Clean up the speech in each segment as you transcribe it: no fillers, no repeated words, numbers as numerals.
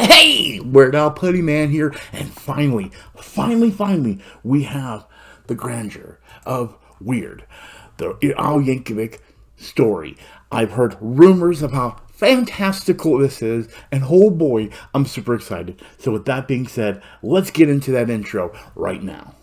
Hey, Weird Al Putty Man here, and finally, we have the grandeur of Weird, the Al Yankovic story. I've heard rumors of how fantastical this is, and oh boy, I'm super excited. So with that being said, let's get into that intro right now.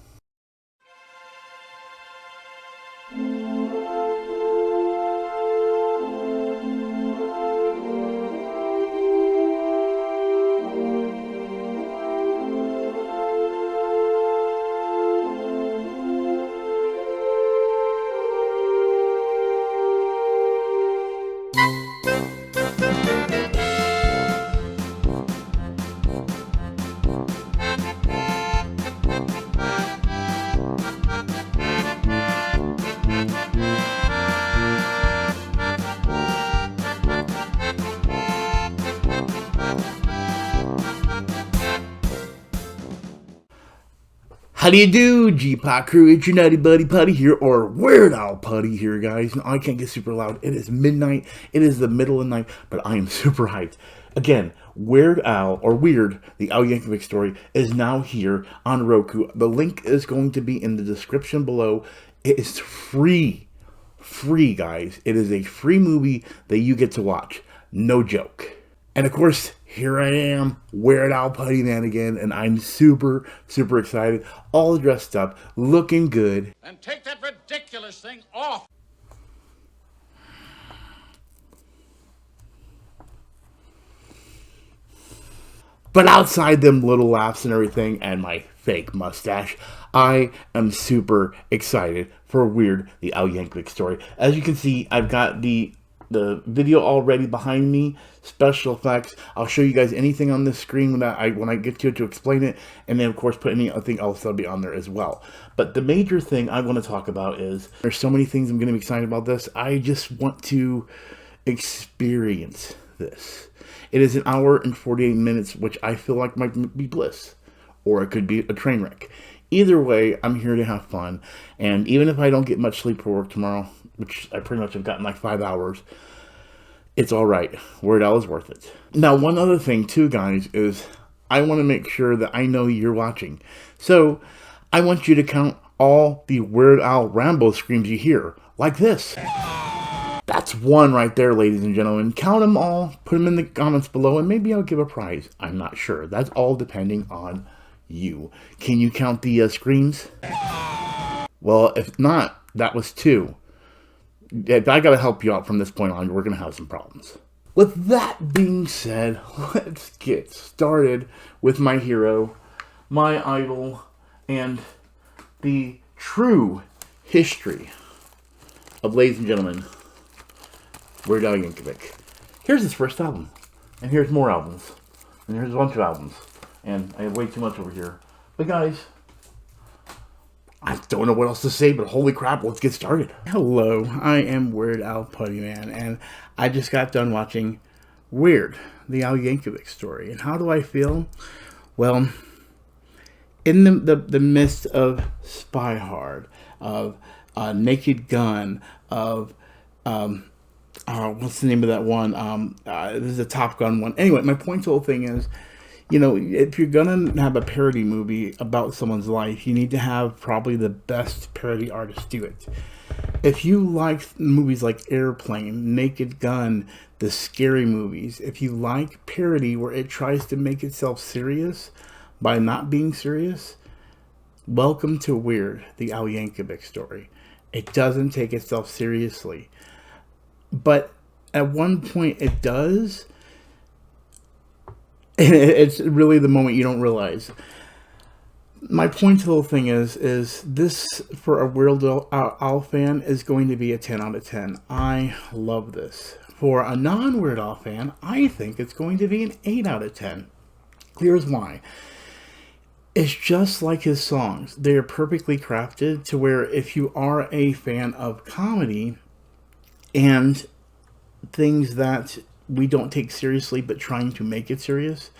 How do you do, G-Pot crew? It's your Nutty Buddy Putty here, or Weird Al Putty here, guys. No, I can't get super loud. It is midnight. It is the middle of the night, but I am super hyped. Again, Weird Al, or Weird, the Al Yankovic story, is now here on Roku. The link is going to be in the description below. It is free. Free, guys. It is a free movie that you get to watch. No joke. And of course, here I am, Weird Al Putty Man again, and I'm super excited, all dressed up, looking good. And take that ridiculous thing off! But outside them little laughs and everything, and my fake mustache, I am super excited for Weird, the Al Yankovic story. As you can see, I've got the video already behind me, special effects. I'll show you guys anything on this screen when I get to explain it, and then of course put anything else that'll be on there as well. But the major thing I want to talk about is, there's so many things I'm going to be excited about this. I just want to experience this. It is 1 hour and 48 minutes, which I feel like might be bliss, or it could be a train wreck. Either way, I'm here to have fun, and even if I don't get much sleep for work tomorrow, which I pretty much have gotten like 5 hours, it's alright. Weird Al is worth it. Now, one other thing too, guys, is I want to make sure that I know you're watching. So, I want you to count all the Weird Al Rambo screams you hear, like this. That's one right there, ladies and gentlemen. Count them all, put them in the comments below, and maybe I'll give a prize. I'm not sure. That's all depending on you. Can you count the screams? Well, if not, that was 2. I gotta help you out from this point on. We're gonna have some problems. With that being said, let's get started with my hero, my idol, and the true history of, ladies and gentlemen, Weird Al Yankovic. Here's his first album, and here's more albums, and here's a bunch of albums, and I have way too much over here. But guys, I don't know what else to say, but holy crap, let's get started. Hello, I am Weird Al Putty Man, and I just got done watching Weird, the Al Yankovic story. And how do I feel? Well, in the midst of Spy Hard, of Naked Gun, of what's the name of that one? This is a Top Gun one. Anyway, my point to the whole thing is, you know, if you're gonna have a parody movie about someone's life, you need to have probably the best parody artist do it. If you like movies like Airplane, Naked Gun, the scary movies, if you like parody where it tries to make itself serious by not being serious, welcome to Weird, the Al Yankovic story. It doesn't take itself seriously. But at one point it does. It's really the moment you don't realize. My point to the whole thing is this, for a Weird Al fan, is going to be a 10 out of 10. I love this. For a non-Weird Al fan, I think it's going to be an 8 out of 10. Here's why. It's just like his songs. They're perfectly crafted to where if you are a fan of comedy and things that we don't take seriously but trying to make it serious,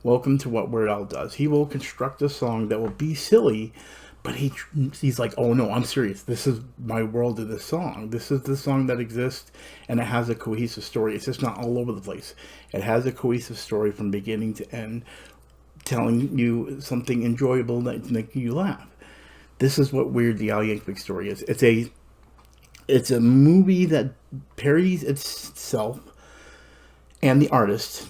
welcome to what Weird Al does. He will construct a song that will be silly But he's like, oh no, I'm serious. This is my world of this song. This is the song that exists, and it has a cohesive story. It's just not all over the place. It has a cohesive story from beginning to end, telling you something enjoyable that's making you laugh. This is what Weird the Al Yankovic story is. It's a movie that parodies itself and the artist,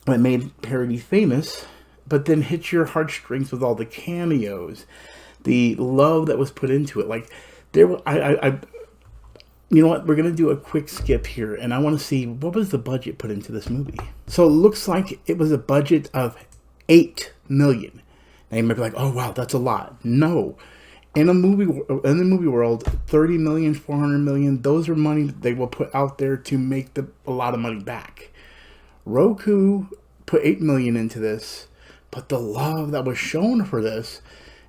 that made parody famous, but then hits your heartstrings with all the cameos, the love that was put into it. Like, you know what? We're gonna do a quick skip here, and I want to see what was the budget put into this movie. So it looks like it was a budget of $8 million. Now you might be like, "Oh wow, that's a lot." No, in the movie world, 30 million, 400 million, those are money that they will put out there to make a lot of money back. Roku put 8 million into this, but the love that was shown for this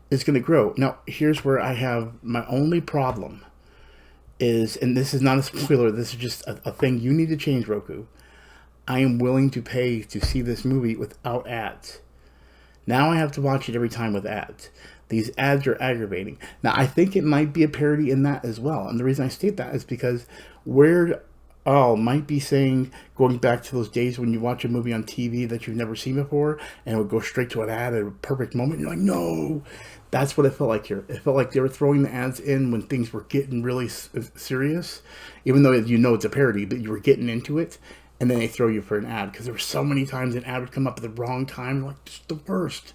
is going to grow. Now, here's where I have my only problem is, and this is not a spoiler, this is just a thing you need to change, Roku. I am willing to pay to see this movie without ads. Now I have to watch it every time with ads. These ads are aggravating. Now, I think it might be a parody in that as well. And the reason I state that is because Weird Al might be saying, going back to those days when you watch a movie on TV that you've never seen before, and it would go straight to an ad at a perfect moment. You're like, no. That's what it felt like here. It felt like they were throwing the ads in when things were getting really serious, even though you know it's a parody, but you were getting into it, and then they throw you for an ad, because there were so many times an ad would come up at the wrong time. You're like, this is the worst.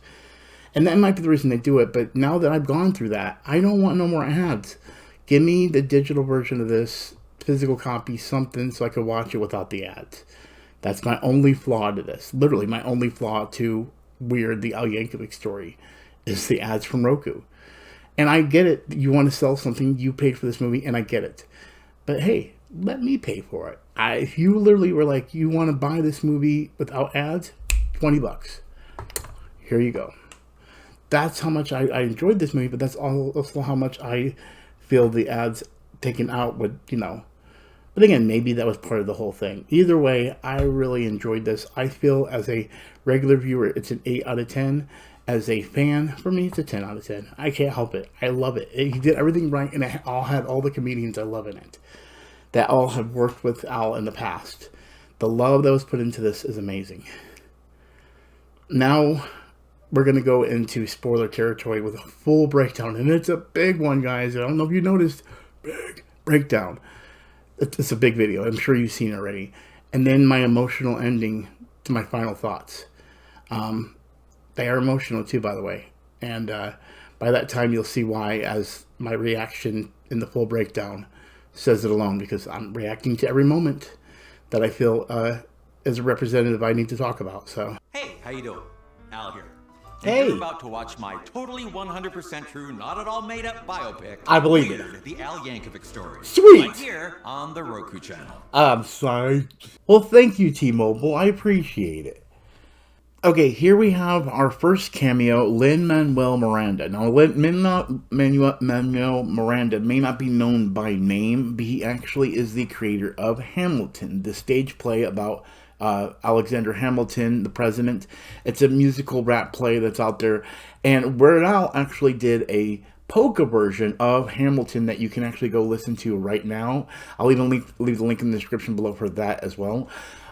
And that might be the reason they do it, but now that I've gone through that, I don't want no more ads. Give me the digital version of this, physical copy, something, so I can watch it without the ads. That's my only flaw to this. Literally, my only flaw to Weird the Al Yankovic story is the ads from Roku. And I get it. You want to sell something. You paid for this movie, and I get it. But hey, let me pay for it. If you literally were like, you want to buy this movie without ads, $20. Here you go. That's how much I enjoyed this movie, but that's also how much I feel the ads taken out would, But again, maybe that was part of the whole thing. Either way, I really enjoyed this. I feel as a regular viewer, it's an 8 out of 10. As a fan, for me, it's a 10 out of 10. I can't help it. I love it. He did everything right, and it all had all the comedians I love in it that all have worked with Al in the past. The love that was put into this is amazing. Now, we're going to go into spoiler territory with a full breakdown, and it's a big one, guys. I don't know if you noticed. Big breakdown. It's a big video. I'm sure you've seen it already. And then my emotional ending to my final thoughts. They are emotional too, by the way. And by that time, you'll see why, as my reaction in the full breakdown says it alone, because I'm reacting to every moment that I feel as a representative I need to talk about. So, hey, how you doing? Al here. Hey. You're about to watch my totally 100% true, not at all made up biopic. I believe it. Weird, the Al Yankovic story. Sweet. Right here on the Roku channel. I'm sorry. Well, thank you, T-Mobile. I appreciate it. Okay, here we have our first cameo, Lin-Manuel Miranda. Now, Lin-Manuel Miranda may not be known by name, but he actually is the creator of Hamilton, the stage play about Alexander Hamilton, the president. It's a musical rap play that's out there. And Weird Al actually did a polka version of Hamilton that you can actually go listen to right now. I'll even leave the link in the description below for that as well.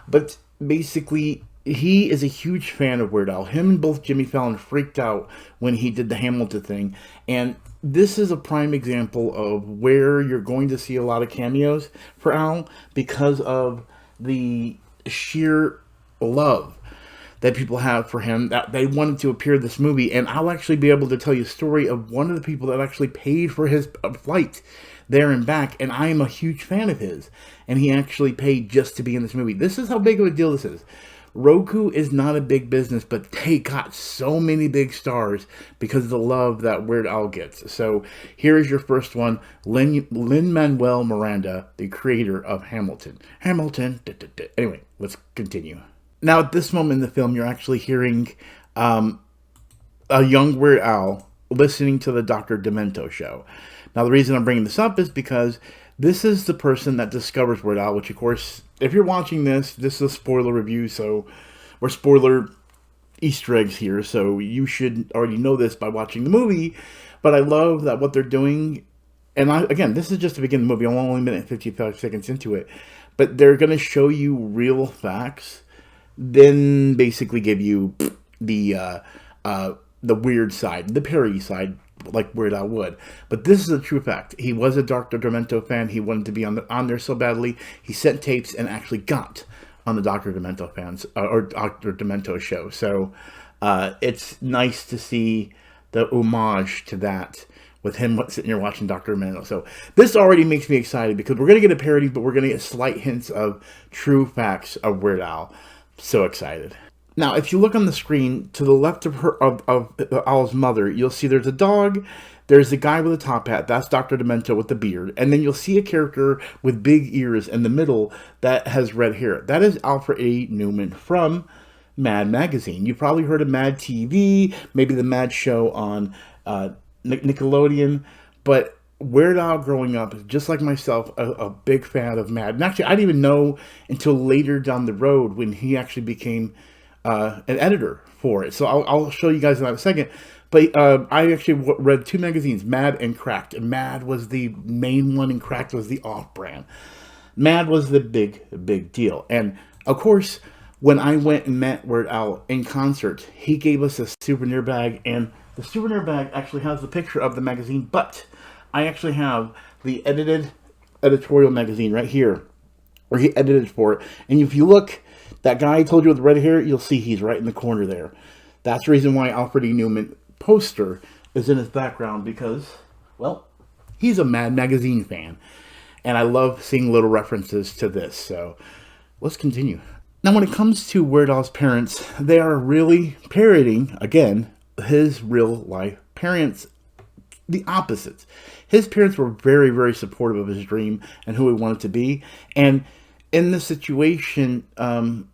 But basically, he is a huge fan of Weird Al. Him and both Jimmy Fallon freaked out when he did the Hamilton thing. And this is a prime example of where you're going to see a lot of cameos for Al because of the sheer love that people have for him, that they wanted to appear in this movie. And I'll actually be able to tell you a story of one of the people that actually paid for his flight there and back, and I am a huge fan of his, and he actually paid just to be in this movie. This is how big of a deal this is. Roku is not a big business, but they got so many big stars because of the love that Weird Al gets. So here is your first one, Lin-Manuel Miranda, the creator of Hamilton. Hamilton. Anyway, let's continue. Now, at this moment in the film, you're actually hearing a young Weird Al listening to the Dr. Demento show. Now, the reason I'm bringing this up is because this is the person that discovers Weird Al, which, of course, if you're watching this, this is a spoiler review, so, or spoiler, Easter eggs here, so you should already know this by watching the movie. But I love that what they're doing, and again, this is just the beginning of the movie. I'm only a minute and 55 seconds into it, but they're going to show you real facts, then basically give you the weird side, the parody side, like Weird Al would. But this is a true fact. He was a Dr. Demento fan. He wanted to be on there so badly. He sent tapes and actually got on the Dr. Demento fans or Dr. Demento show. So it's nice to see the homage to that with him sitting here watching Dr. Demento. So this already makes me excited because we're going to get a parody, but we're going to get slight hints of true facts of Weird Al. So excited. Now, if you look on the screen, to the left of Al's mother, you'll see there's a dog, there's a guy with a top hat, that's Dr. Demento with the beard, and then you'll see a character with big ears in the middle that has red hair. That is Alfred A. Neuman from Mad Magazine. You've probably heard of Mad TV, maybe the Mad Show on Nickelodeon, but Weird Al growing up, just like myself, a big fan of Mad. And actually, I didn't even know until later down the road when he actually became an editor for it. So I'll show you guys in a second. But I actually read two magazines, Mad and Cracked. And Mad was the main one and Cracked was the off-brand. Mad was the big deal. And, of course, when I went and met Weird Al in concert, he gave us a souvenir bag. And the souvenir bag actually has the picture of the magazine. But I actually have the editorial magazine right here, where he edited for it. And if you look, that guy I told you with the red hair, you'll see he's right in the corner there. That's the reason why Alfred E. Neuman poster is in his background, because, well, he's a Mad Magazine fan. And I love seeing little references to this. So let's continue. Now, when it comes to Weird Al's parents, they are really parodying, again, his real life parents. The opposites. His parents were very, very supportive of his dream and who he wanted to be. And in this situation,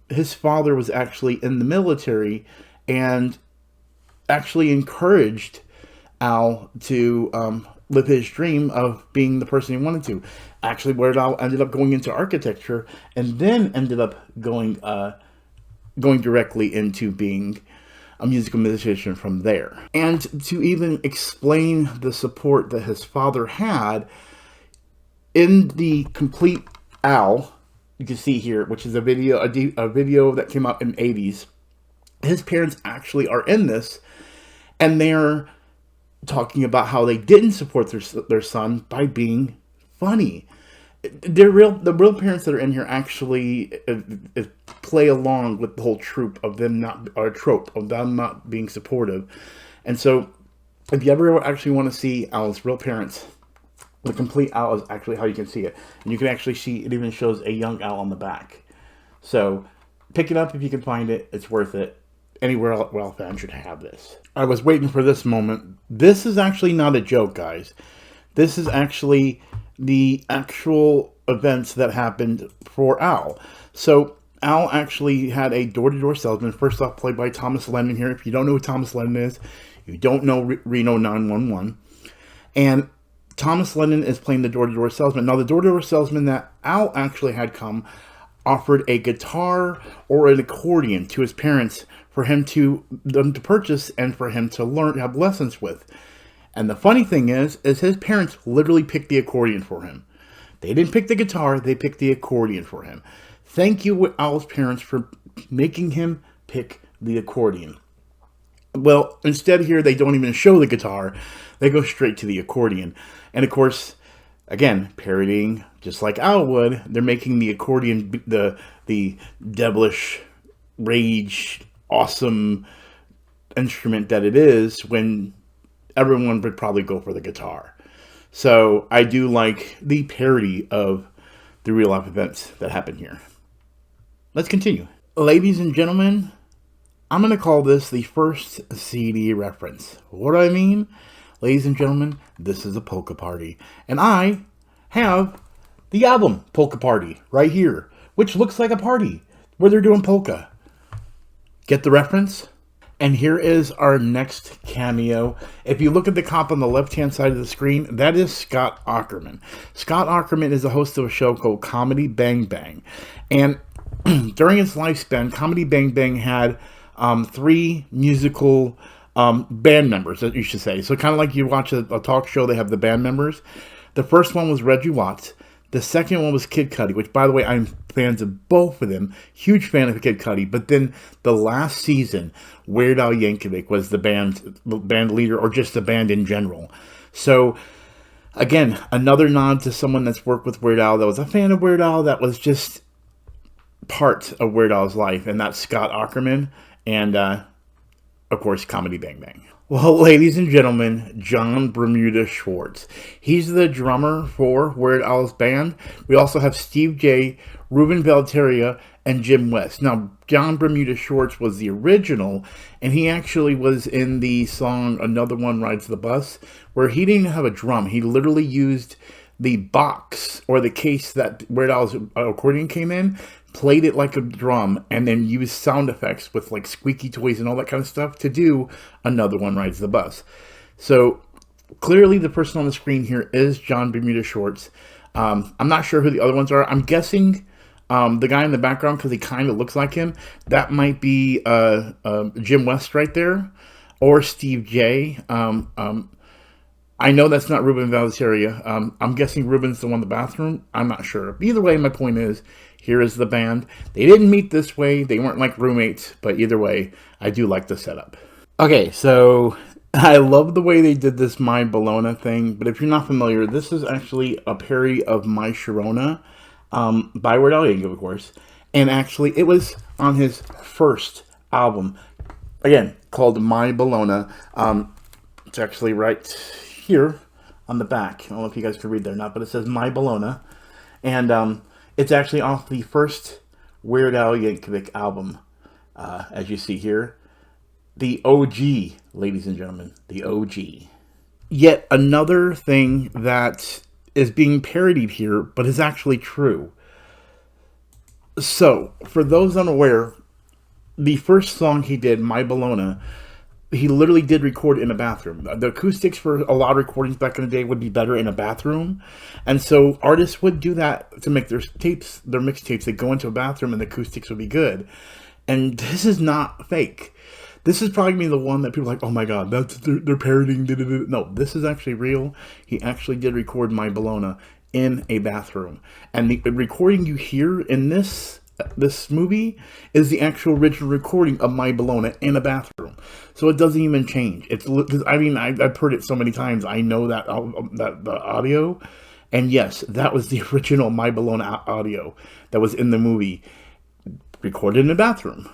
his father was actually in the military and actually encouraged Al to live his dream of being the person he wanted to. Actually, Weird Al ended up going into architecture and then ended up going directly into being a musical musician from there. And to even explain the support that his father had, in the Complete Al, you can see here, which is a video that came out in the 80s, his parents actually are in this, and they're talking about how they didn't support their son by being funny. The real parents that are in here actually play along with the whole trope of them not being supportive. And so, if you ever actually want to see Al's real parents, the Complete Al is actually how you can see it, and you can actually see it even shows a young Al on the back. So, pick it up if you can find it. It's worth it. Anywhere Al fan should have this. I was waiting for this moment. This is actually not a joke, guys. This is actually the actual events that happened for Al. So Al actually had a door-to-door salesman, first off played by Thomas Lennon here. If you don't know who Thomas Lennon is, you don't know Reno 911. And Thomas Lennon is playing the door-to-door salesman. Now, the door-to-door salesman that Al actually had come offered a guitar or an accordion to his parents for them to purchase and for him to learn, have lessons with. And the funny thing is his parents literally picked the accordion for him. They didn't pick the guitar, they picked the accordion for him. Thank you, Al's parents, for making him pick the accordion. Well, instead here, they don't even show the guitar. They go straight to the accordion. And of course, again, parodying, just like Al would, they're making the accordion the devilish, rage, awesome instrument that it is, when everyone would probably go for the guitar. So I do like the parody of the real life events that happen here. Let's continue. Ladies and gentlemen, I'm going to call this the first CD reference. What do I mean? Ladies and gentlemen, this is a polka party. And I have the album Polka Party right here, which looks like a party where they're doing polka. Get the reference? And here is our next cameo. If you look at the cop on the left-hand side of the screen, that is Scott Aukerman. Scott Aukerman is the host of a show called Comedy Bang Bang. And during its lifespan, Comedy Bang Bang had three musical band members, you should say. So kind of like you watch a talk show, they have the band members. The first one was Reggie Watts. The second one was Kid Cudi, which, by the way, I'm fans of both of them. Huge fan of Kid Cudi. But then the last season, Weird Al Yankovic was the band leader, or just the band in general. So, again, another nod to someone that's worked with Weird Al, that was a fan of Weird Al, that was just part of Weird Al's life. And that's Scott Aukerman and, of course, Comedy Bang Bang. Well, ladies and gentlemen, John Bermuda Schwartz. He's the drummer for Weird Al's band. We also have Steve J, Ruben Valterra, and Jim West. Now, John Bermuda Schwartz was the original, and he actually was in the song Another One Rides the Bus, where he didn't have a drum. He literally used the box or the case that Weird Al's accordion came in, played it like a drum, and then used sound effects with like squeaky toys and all that kind of stuff to do Another One Rides the Bus. So clearly the person on the screen here is John Bermuda Schwartz. I'm not sure who the other ones are. I'm guessing the guy in the background, because he kind of looks like him, that might be Jim West right there, or Steve J. I know that's not Ruben Valterra. I'm guessing Ruben's the one in the bathroom. I'm not sure. Either way, my point is, here is the band. They didn't meet this way. They weren't like roommates. But either way, I do like the setup. Okay, so I love the way they did this My Bologna thing. But if you're not familiar, this is actually a parody of My Sharona by Weird Al Yankovic, of course. And actually, it was on his first album. Again, called My Bologna. It's actually right here on the back. I don't know if you guys can read there or not, but it says My Bologna. And it's actually off the first Weird Al Yankovic album, as you see here. The OG, ladies and gentlemen, the OG. Yet another thing that is being parodied here, but is actually true. So, for those unaware, the first song he did, My Bologna, he literally did record in a bathroom. The acoustics for a lot of recordings back in the day would be better in a bathroom. And so artists would do that to make their tapes, their mixtapes. They go into a bathroom and the acoustics would be good. And this is not fake. This is probably going to be the one that people are like, oh my God, they're parodying. No, this is actually real. He actually did record My Bologna in a bathroom. And the recording you hear in this movie is the actual original recording of My Bologna in a bathroom. So it doesn't even change. It's, I mean, I've heard it so many times. I know that the audio. And yes, that was the original My Bologna audio that was in the movie, recorded in a bathroom.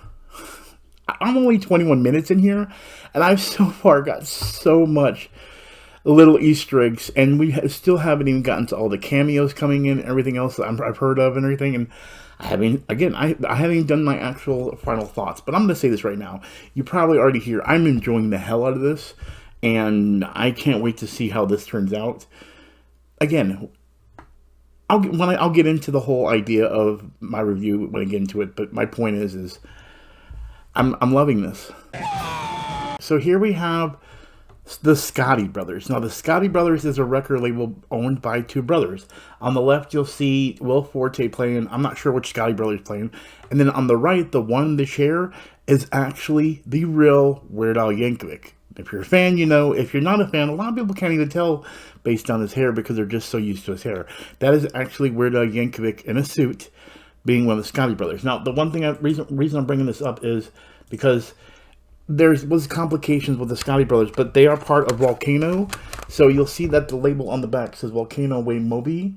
I'm only 21 minutes in here, and I've so far got so much little Easter eggs, and we still haven't even gotten to all the cameos coming in, everything else that I've heard of and everything. And I haven't even done my actual final thoughts, but I'm going to say this right now. You probably already hear I'm enjoying the hell out of this, and I can't wait to see how this turns out. Again, I'll get into the whole idea of my review when I get into it, but my point is I'm loving this. So here we have the Scotti Brothers. Now, the Scotti Brothers is a record label owned by two brothers. On the left, you'll see Will Forte playing. I'm not sure which Scotti Brothers playing. And then on the right, the one in the chair is actually the real Weird Al Yankovic. If you're a fan, you know. If you're not a fan, a lot of people can't even tell based on his hair because they're just so used to his hair. That is actually Weird Al Yankovic in a suit, being one of the Scotti Brothers. Now, the one thing, reason I'm bringing this up is because there was complications with the Scotti Brothers, but they are part of Volcano. So you'll see that the label on the back says Volcano Way Moby.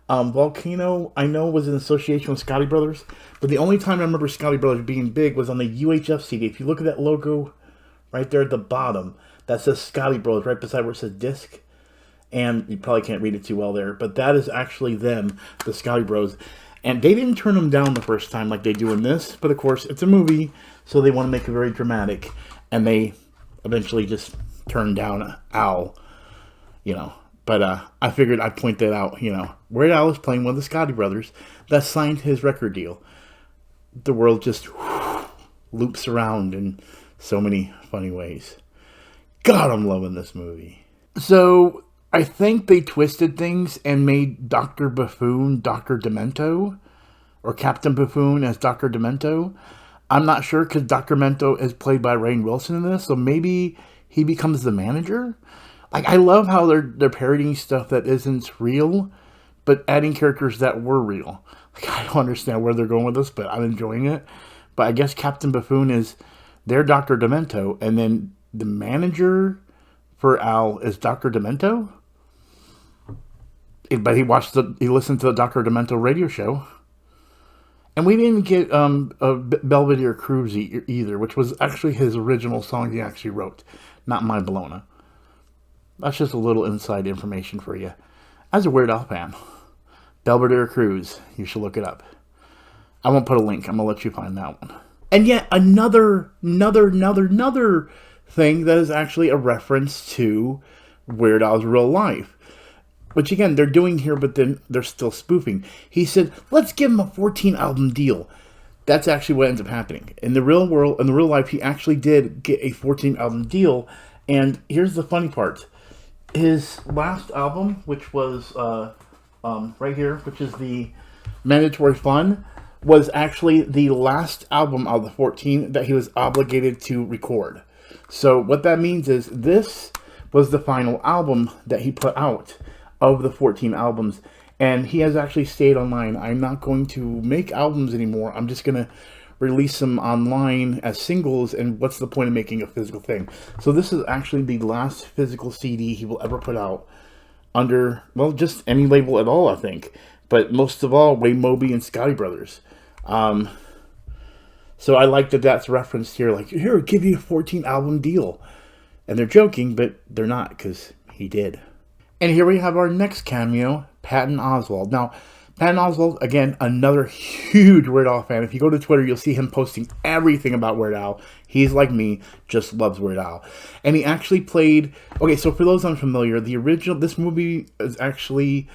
Volcano, I know, was in association with Scotti Brothers, but the only time I remember Scotti Brothers being big was on the UHF CD. If you look at that logo right there at the bottom, that says Scotti Brothers right beside where it says disc. And you probably can't read it too well there, but that is actually them, the Scotti Bros. And they didn't turn them down the first time like they do in this, but of course it's a movie, so they want to make it very dramatic, and they eventually just turned down Al, you know. But I figured I'd point that out, you know. Weird Al is playing one of the Scotti Brothers that signed his record deal. The world just loops around in so many funny ways. God, I'm loving this movie. So I think they twisted things and made Dr. Buffoon Dr. Demento, or Captain Buffoon as Dr. Demento. I'm not sure because Dr. Demento is played by Rainn Wilson in this, so maybe he becomes the manager. Like, I love how they're parodying stuff that isn't real, but adding characters that were real. Like, I don't understand where they're going with this, but I'm enjoying it. But I guess Captain Buffoon is their Dr. Demento, and then the manager for Al is Dr. Demento. But he listened to the Dr. Demento radio show. And we didn't get a Belvedere Cruise either, which was actually his original song he actually wrote, not My Bologna. That's just a little inside information for you. As a Weird Al fan, Belvedere Cruise, you should look it up. I won't put a link. I'm going to let you find that one. And yet another thing that is actually a reference to Weird Al's real life. Which again, they're doing here, but then they're still spoofing. He said, let's give him a 14-album deal. That's actually what ends up happening. In the real world, in the real life, he actually did get a 14-album deal. And here's the funny part. His last album, which was right here, which is the Mandatory Fun, was actually the last album of the 14 that he was obligated to record. So what that means is this was the final album that he put out of the 14 albums, and he has actually stayed online. I'm not going to make albums anymore. I'm just going to release them online as singles, and what's the point of making a physical thing? So this is actually the last physical CD he will ever put out under, well, just any label at all, I think. But most of all, Wade Moby and Scotti Brothers. So I like that that's referenced here, like, here, I'll give you a 14-album deal. And they're joking, but they're not, because he did. And here we have our next cameo, Patton Oswalt. Now, Patton Oswalt, again, another huge Weird Al fan. If you go to Twitter, you'll see him posting everything about Weird Al. He's like me, just loves Weird Al. And he actually played... Okay, so for those unfamiliar, this movie is actually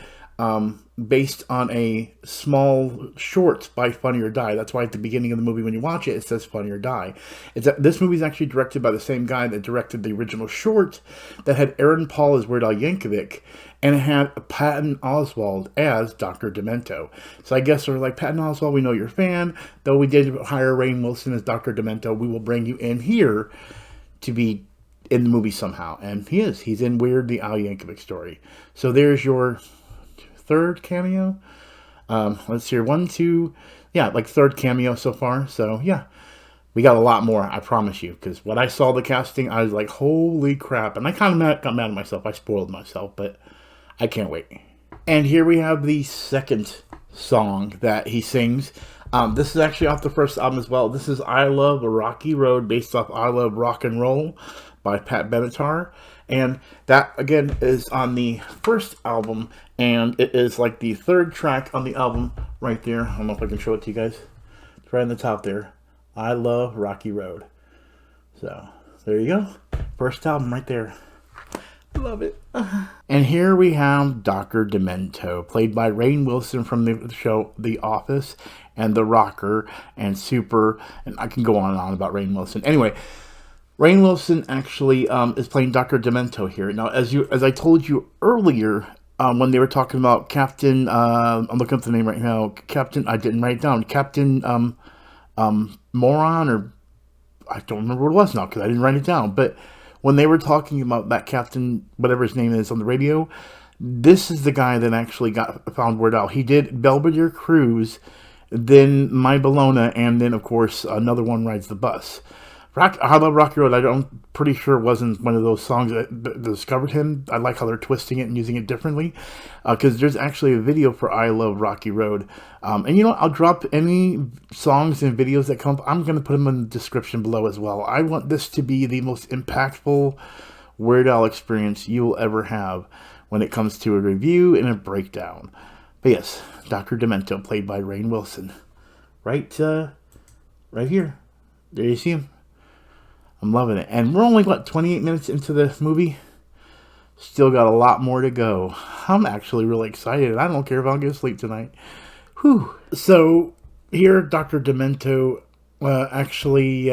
based on a small short by Funny or Die. That's why at the beginning of the movie, when you watch it, it says Funny or Die. This movie is actually directed by the same guy that directed the original short that had Aaron Paul as Weird Al Yankovic, and it had Patton Oswalt as Dr. Demento. So I guess they're like, Patton Oswalt, we know you're a fan. Though we did hire Rainn Wilson as Dr. Demento, we will bring you in here to be in the movie somehow. And he is. He's in Weird, the Al Yankovic story. So there's your third cameo. Let's see here. 1, 2, yeah, like third cameo so far. So yeah, we got a lot more, I promise you, because when I saw the casting, I was like, holy crap. And I kind of got mad at myself. I spoiled myself, but I can't wait. And here we have the second song that he sings. This is actually off the first album as well. This is I Love a Rocky Road, based off I Love Rock and Roll by Pat Benatar. And that, again, is on the first album, and it is like the third track on the album right there. I don't know if I can show it to you guys. It's right on the top there. I Love Rocky Road. So, there you go. First album right there. Love it. And here we have Dr. Demento, played by Rainn Wilson from the show The Office, and The Rocker, and Super, and I can go on and on about Rainn Wilson. Anyway, Rainn Wilson actually is playing Dr. Demento here. Now, as I told you earlier, when they were talking about Captain, I'm looking up the name right now. Captain, I didn't write it down. Captain Moron, or I don't remember what it was now because I didn't write it down. But when they were talking about that Captain, whatever his name is on the radio, this is the guy that actually found Weird Al. He did Belvedere Cruise, then My Bologna, and then, of course, another one, Rides the Bus. I Love Rocky Road, I'm pretty sure it wasn't one of those songs that discovered him. I like how they're twisting it and using it differently. Because there's actually a video for I Love Rocky Road. And you know what? I'll drop any songs and videos that come up. I'm going to put them in the description below as well. I want this to be the most impactful Weird Al experience you will ever have when it comes to a review and a breakdown. But yes, Dr. Demento, played by Rainn Wilson. Right here. There you see him. I'm loving it. And we're only, 28 minutes into the movie? Still got a lot more to go. I'm actually really excited. I don't care if I'll get asleep tonight. Whew. So, here Dr. Demento actually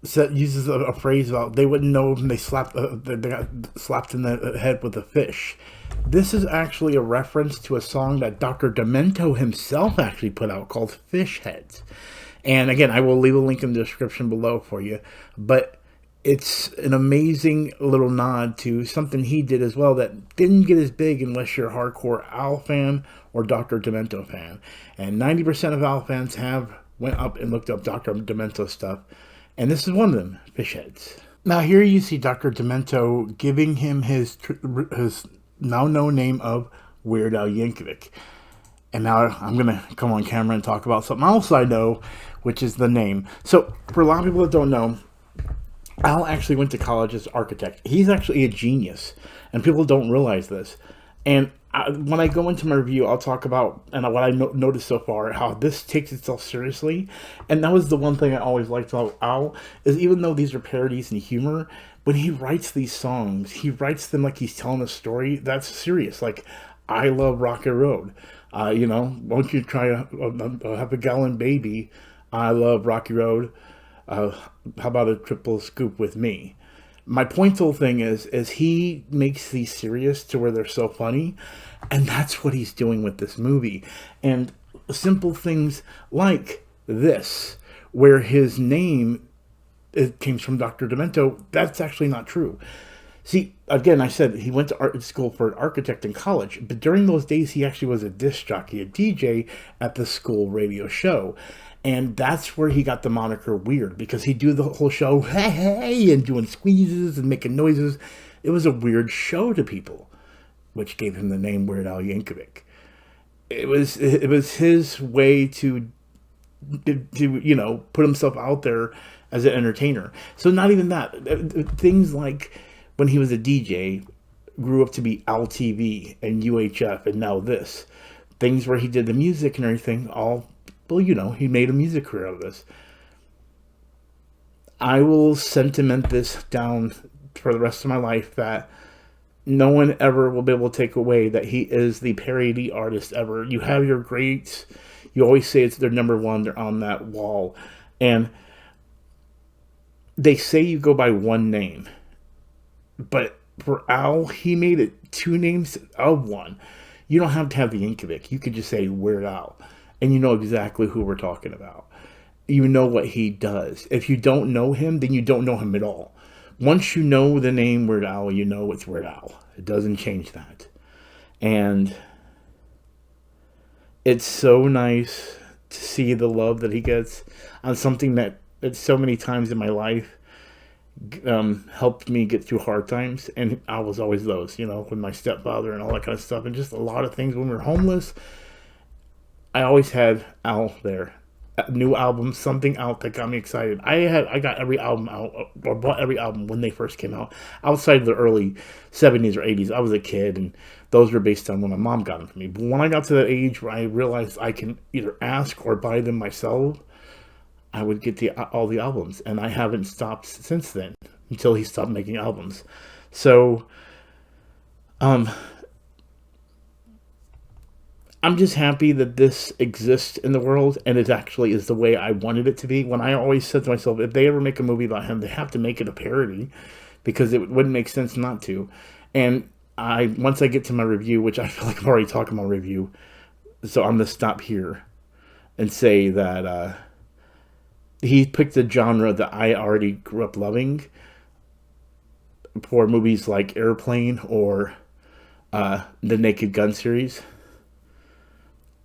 uses a phrase about they wouldn't know when they got slapped in the head with a fish. This is actually a reference to a song that Dr. Demento himself actually put out called Fish Heads. And again, I will leave a link in the description below for you. But it's an amazing little nod to something he did as well that didn't get as big unless you're a hardcore Al fan or Dr. Demento fan. And 90% of Al fans have went up and looked up Dr. Demento stuff. And this is one of them, fish heads. Now here you see Dr. Demento giving him his now known name of Weird Al Yankovic. And now I'm going to come on camera and talk about something else I know, which is the name. So for a lot of people that don't know, Al actually went to college as an architect. He's actually a genius, and people don't realize this. And when I go into my review, I'll talk about what I noticed so far, how this takes itself seriously. And that was the one thing I always liked about Al, is even though these are parodies and humor, when he writes these songs, he writes them like he's telling a story that's serious. Like, I love Rocket Road. Won't you try have a gallon baby? I love Rocky Road. How about a triple scoop with me? My point to the thing is he makes these serious to where they're so funny, and that's what he's doing with this movie. And simple things like this, where his name came from Dr. Demento, that's actually not true. See, again, I said he went to art school for an architect in college, but during those days, he actually was a disc jockey, a DJ at the school radio show. And that's where he got the moniker Weird, because he'd do the whole show, hey, and doing squeezes and making noises. It was a weird show to people, which gave him the name Weird Al Yankovic. It was his way to put himself out there as an entertainer. So not even that. Things like when he was a DJ, grew up to be Al TV and UHF, and now this. Things where he did the music and everything, he made a music career out of this. I will sentiment this down for the rest of my life that no one ever will be able to take away that he is the parody artist ever. You have your greats. You always say it's their number one. They're on that wall. And they say you go by one name. But for Al, he made it two names of one. You don't have to have the Yankovic. You could just say Weird Al. And you know exactly who we're talking about. You know what he does. If you don't know him, then you don't know him at all. Once you know the name Weird Al, you know it's Weird Al. It doesn't change that. And it's so nice to see the love that he gets on something that so many times in my life helped me get through hard times. And I was always those, with my stepfather and all that kind of stuff. And just a lot of things when we were homeless. I always had Al there. A new album, something out that got me excited. I got every album out, or bought every album when they first came out. Outside of the early 70s or 80s, I was a kid, and those were based on when my mom got them for me. But when I got to that age where I realized I can either ask or buy them myself, I would get all the albums. And I haven't stopped since then, until he stopped making albums. So, I'm just happy that this exists in the world, and it actually is the way I wanted it to be. When I always said to myself, if they ever make a movie about him, they have to make it a parody, because it wouldn't make sense not to. And once I get to my review, which I feel like I'm already talking about review, so I'm going to stop here and say that he picked a genre that I already grew up loving for movies like Airplane or the Naked Gun series.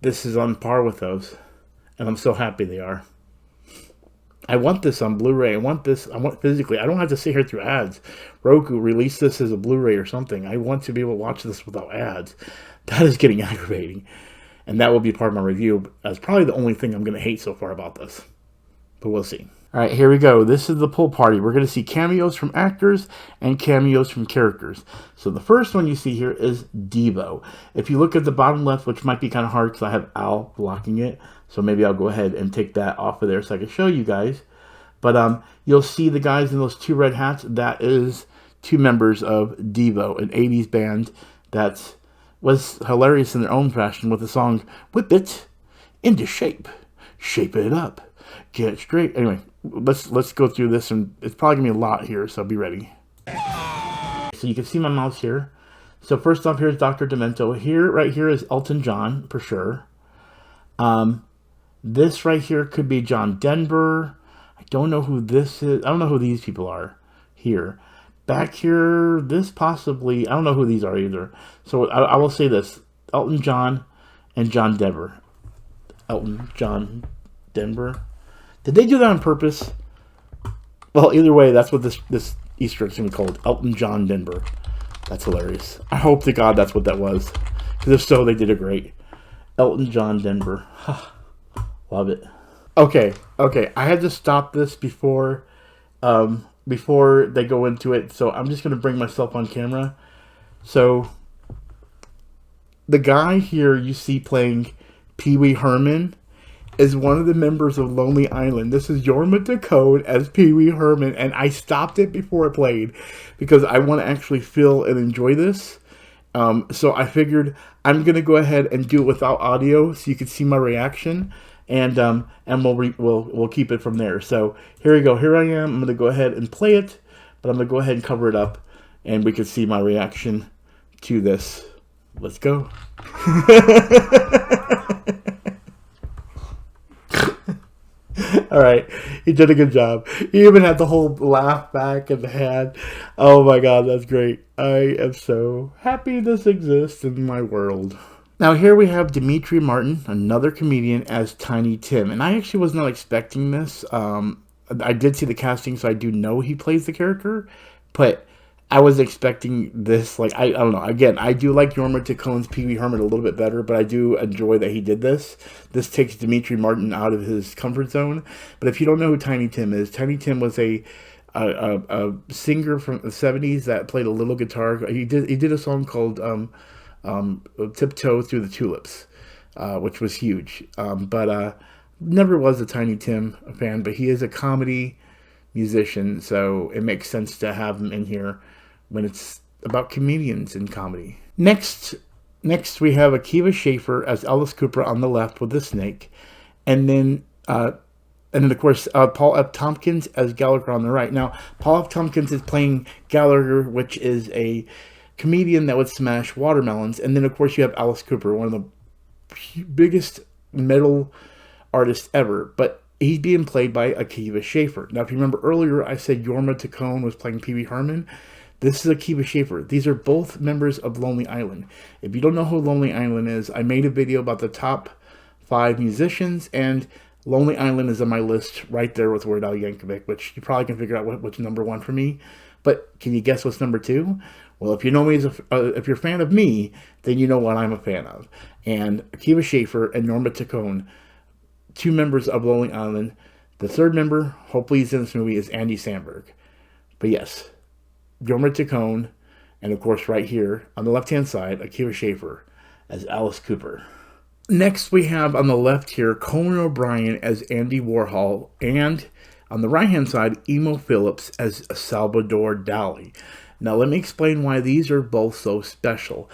This is on par with those, and I'm so happy they are. I want this on Blu-ray. I want physically. I don't have to sit here through ads. Roku, release this as a Blu-ray or something. I want to be able to watch this without ads. That is getting aggravating, and that will be part of my review. That's probably the only thing I'm going to hate so far about this, but we'll see. All right, here we go. This is the pool party. We're going to see cameos from actors and cameos from characters. So the first one you see here is DEVO. If you look at the bottom left, which might be kind of hard because I have Al blocking it, so maybe I'll go ahead and take that off of there so I can show you guys. But you'll see the guys in those two red hats. That is two members of DEVO, an 80s band that was hilarious in their own fashion with the song Whip It Into Shape. Shape it up. Get straight. Anyway, let's go through this, and it's probably gonna be a lot here, so be ready. So you can see my mouse here. So first off, here's Dr. Demento. Right here is Elton John for sure. This right here could be John Denver. I don't know who this is. I don't know who these people are here. Back here, this possibly, I don't know who these are either. So I will say this. Elton John and John Denver. Elton John Denver. Did they do that on purpose? Well, either way, that's what this Easter egg's going to be called. Elton John Denver. That's hilarious. I hope to God that's what that was. Because if so, they did it great. Elton John Denver. Love it. Okay. I had to stop this before they go into it. So I'm just going to bring myself on camera. So the guy here you see playing Pee Wee Herman is one of the members of Lonely Island. This is Jorma Taccone as Pee Wee Herman, and I stopped it before it played because I want to actually feel and enjoy this. So I figured I'm gonna go ahead and do it without audio, so you can see my reaction, and we'll keep it from there. So here we go. Here I am. I'm gonna go ahead and play it, but I'm gonna go ahead and cover it up, and we can see my reaction to this. Let's go. All right, he did a good job. He even had the whole laugh back in the hand. Oh my God, that's great. I am so happy this exists in my world. Now here we have Demetri Martin, another comedian, as Tiny Tim. And I actually was not expecting this. I did see the casting, so I do know he plays the character. But I was expecting this, like, I don't know. Again, I do like Jorma Taccone's Pee Wee Herman a little bit better, but I do enjoy that he did this. This takes Demetri Martin out of his comfort zone. But if you don't know who Tiny Tim is, Tiny Tim was a singer from the 70s that played a little guitar. He did a song called Tiptoe Through the Tulips, which was huge. But never was a Tiny Tim fan, but he is a comedy musician, so it makes sense to have him in here when it's about comedians in comedy. Next we have Akiva Schaffer as Alice Cooper on the left with the snake, and then of course Paul F. Tompkins as Gallagher on the right. Now Paul F. Tompkins is playing Gallagher, which is a comedian that would smash watermelons, and then of course you have Alice Cooper, one of the biggest metal artists ever, but he's being played by Akiva Schaffer. Now, if you remember earlier, I said Jorma Taccone was playing Pee Wee Herman. This is Akiva Schaffer. These are both members of Lonely Island. If you don't know who Lonely Island is, I made a video about the top 5 musicians, and Lonely Island is on my list right there with Weird Al Yankovic, which you probably can figure out what's number 1 for me. But can you guess what's number 2? Well, if you know me if you're a fan of me, then you know what I'm a fan of. And Akiva Schaffer and Jorma Taccone, 2 members of Lonely Island. The 3rd member, hopefully he's in this movie, is Andy Samberg. But yes, Jorma Taccone, and of course right here on the left-hand side, Akiva Schaffer as Alice Cooper. Next we have on the left here, Conan O'Brien as Andy Warhol, and on the right-hand side, Emo Phillips as Salvador Dali. Now let me explain why these are both so special.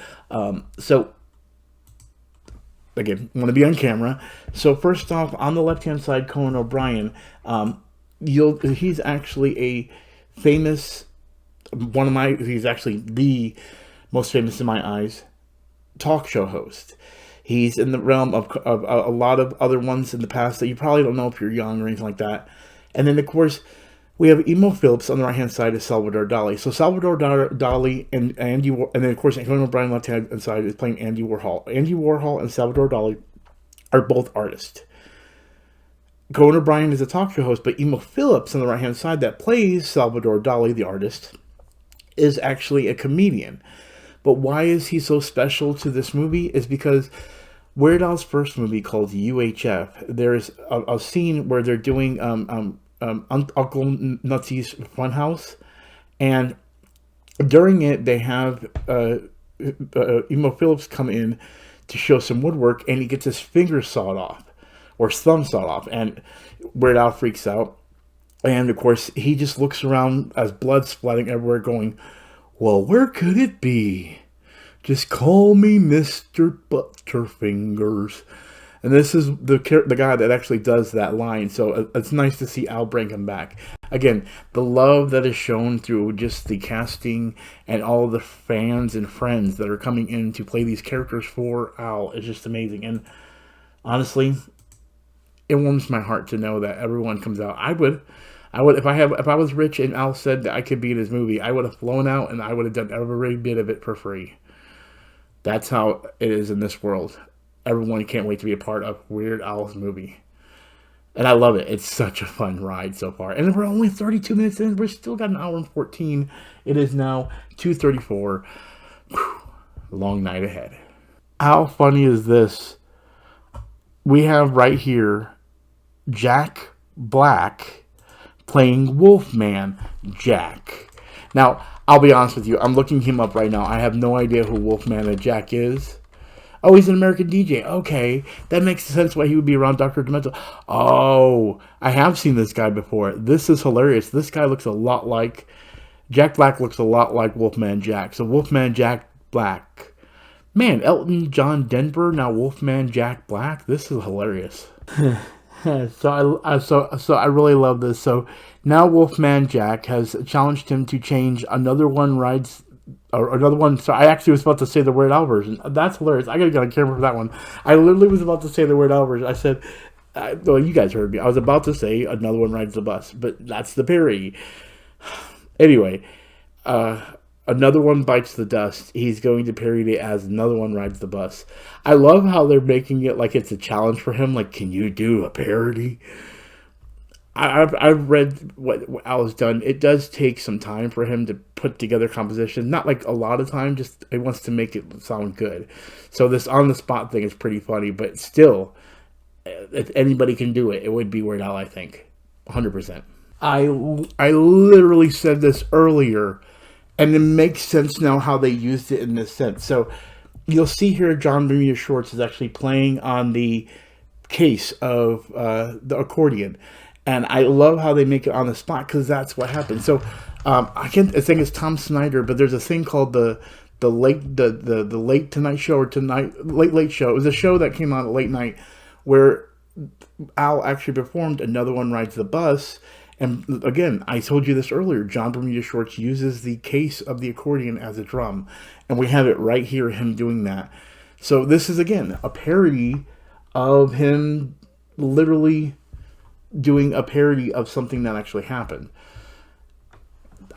Again, want to be on camera. So first off, on the left-hand side, Conan O'Brien, he's actually a famous, he's actually the most famous in my eyes, talk show host. He's in the realm of a lot of other ones in the past that you probably don't know if you're young or anything like that. And then, of course, we have Emo Phillips on the right-hand side is Salvador Dali. So Salvador Dali and then of course Conan O'Brien on the left-hand side is playing Andy Warhol. Andy Warhol and Salvador Dali are both artists. Conan O'Brien is a talk show host, but Emo Phillips on the right-hand side that plays Salvador Dali, the artist, is actually a comedian. But why is he so special to this movie? Is because Weird Al's first movie called UHF, there's a scene where they're doing Uncle Nutsy's Funhouse, and during it they have Emo Phillips come in to show some woodwork, and he gets his finger sawed off, or thumb sawed off, and Weird Al freaks out, and of course he just looks around as blood splatting everywhere going, well, where could it be? Just call me Mr. Butterfingers. And this is the guy that actually does that line. So it's nice to see Al bring him back. Again, the love that is shown through just the casting and all the fans and friends that are coming in to play these characters for Al is just amazing. And honestly, it warms my heart to know that everyone comes out. I would if I was rich and Al said that I could be in his movie, I would have flown out and I would have done every bit of it for free. That's how it is in this world. Everyone can't wait to be a part of Weird Al's movie. And I love it. It's such a fun ride so far. And we're only 32 minutes in. We're still got an hour and 14. It is now 2:34. Long night ahead. How funny is this? We have right here Jack Black playing Wolfman Jack. Now, I'll be honest with you. I'm looking him up right now. I have no idea who Wolfman Jack is. Oh, he's an American DJ. Okay, that makes sense why he would be around Dr. Demento. Oh, I have seen this guy before. This is hilarious. This guy looks a lot like... Jack Black looks a lot like Wolfman Jack. So Wolfman Jack Black. Man, Elton John Denver, now Wolfman Jack Black. This is hilarious. So I really love this. So now Wolfman Jack has challenged him to change Another One Rides... Or another one. So I actually was about to say the Weird Al version. That's hilarious. I gotta get on camera for that one. I literally was about to say the Weird Al version. I said, well, you guys heard me. I was about to say Another One Rides the Bus, but that's the parody. Anyway, Another One Bites the Dust. He's going to parody it as Another One Rides the Bus. I love how they're making it like it's a challenge for him. Like, can you do a parody? I've read what Al has done. It does take some time for him to put together composition. Not like a lot of time, just he wants to make it sound good. So this on-the-spot thing is pretty funny, but still, if anybody can do it, it would be Weird Al, I think. 100%. I literally said this earlier, and it makes sense now how they used it in this sense. So you'll see here John Bermuda Shorts is actually playing on the case of the accordion. And I love how they make it on the spot because that's what happens. So I think it's Tom Snyder, but there's a thing called the late tonight show or late show. It was a show that came on at late night where Al actually performed Another One Rides the Bus. And again, I told you this earlier. John Bermuda Shorts uses the case of the accordion as a drum, and we have it right here, him doing that. So this is again a parody of him literally doing a parody of something that actually happened.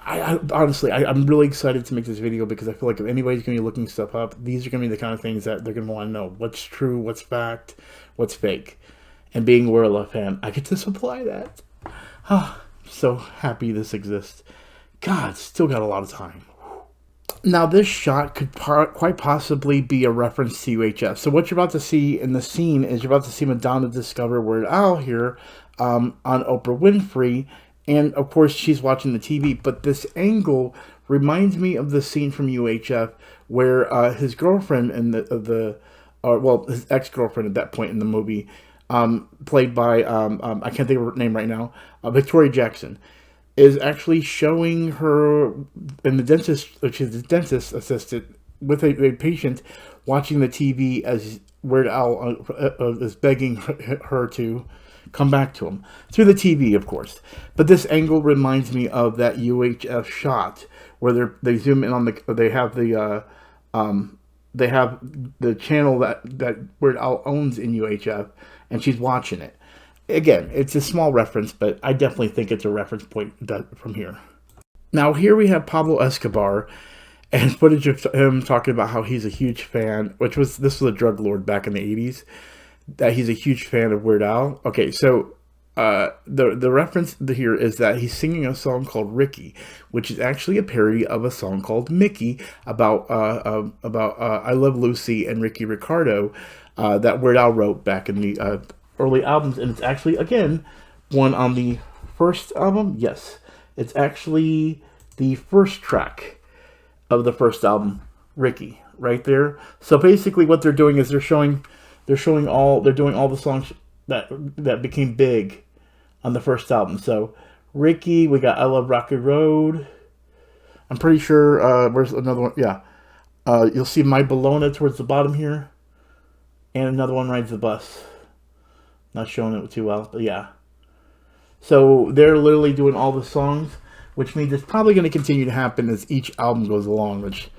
Honestly, I'm really excited to make this video because I feel like if anybody's going to be looking stuff up, these are going to be the kind of things that they're going to want to know. What's true, what's fact, what's fake. And being a Werewolf fan, I get to supply that. So happy this exists. God, still got a lot of time. Now, this shot could quite possibly be a reference to UHF. So what you're about to see in the scene is you're about to see Madonna discover Weird Al here on Oprah Winfrey. And, of course, she's watching the TV. But this angle reminds me of the scene from UHF where his girlfriend and his ex-girlfriend at that point in the movie, played by, I can't think of her name right now, Victoria Jackson, is actually showing her in the dentist, which is the dentist assistant, with a patient watching the TV as Weird Al is begging her to come back to him through the TV, of course. But this angle reminds me of that UHF shot where they zoom in on they have the channel that Weird Al owns in UHF, and she's watching it. Again, it's a small reference, but I definitely think it's a reference point from here. Now, here we have Pablo Escobar and footage of him talking about how he's a huge fan, this was a drug lord back in the 80s, that he's a huge fan of Weird Al. Okay, so the reference here is that he's singing a song called Ricky, which is actually a parody of a song called Mickey about I Love Lucy and Ricky Ricardo that Weird Al wrote back in the early albums, and it's actually, again, one on the first album. Yes, it's actually the first track of the first album, Ricky, right there. So basically what they're doing is they're doing all the songs that became big on the first album. So Ricky, we got I Love Rocky Road. I'm pretty sure where's another one? Yeah. You'll see My Bologna towards the bottom here. And Another One Rides the Bus. Not showing it too well, but yeah. So they're literally doing all the songs, which means it's probably going to continue to happen as each album goes along, which,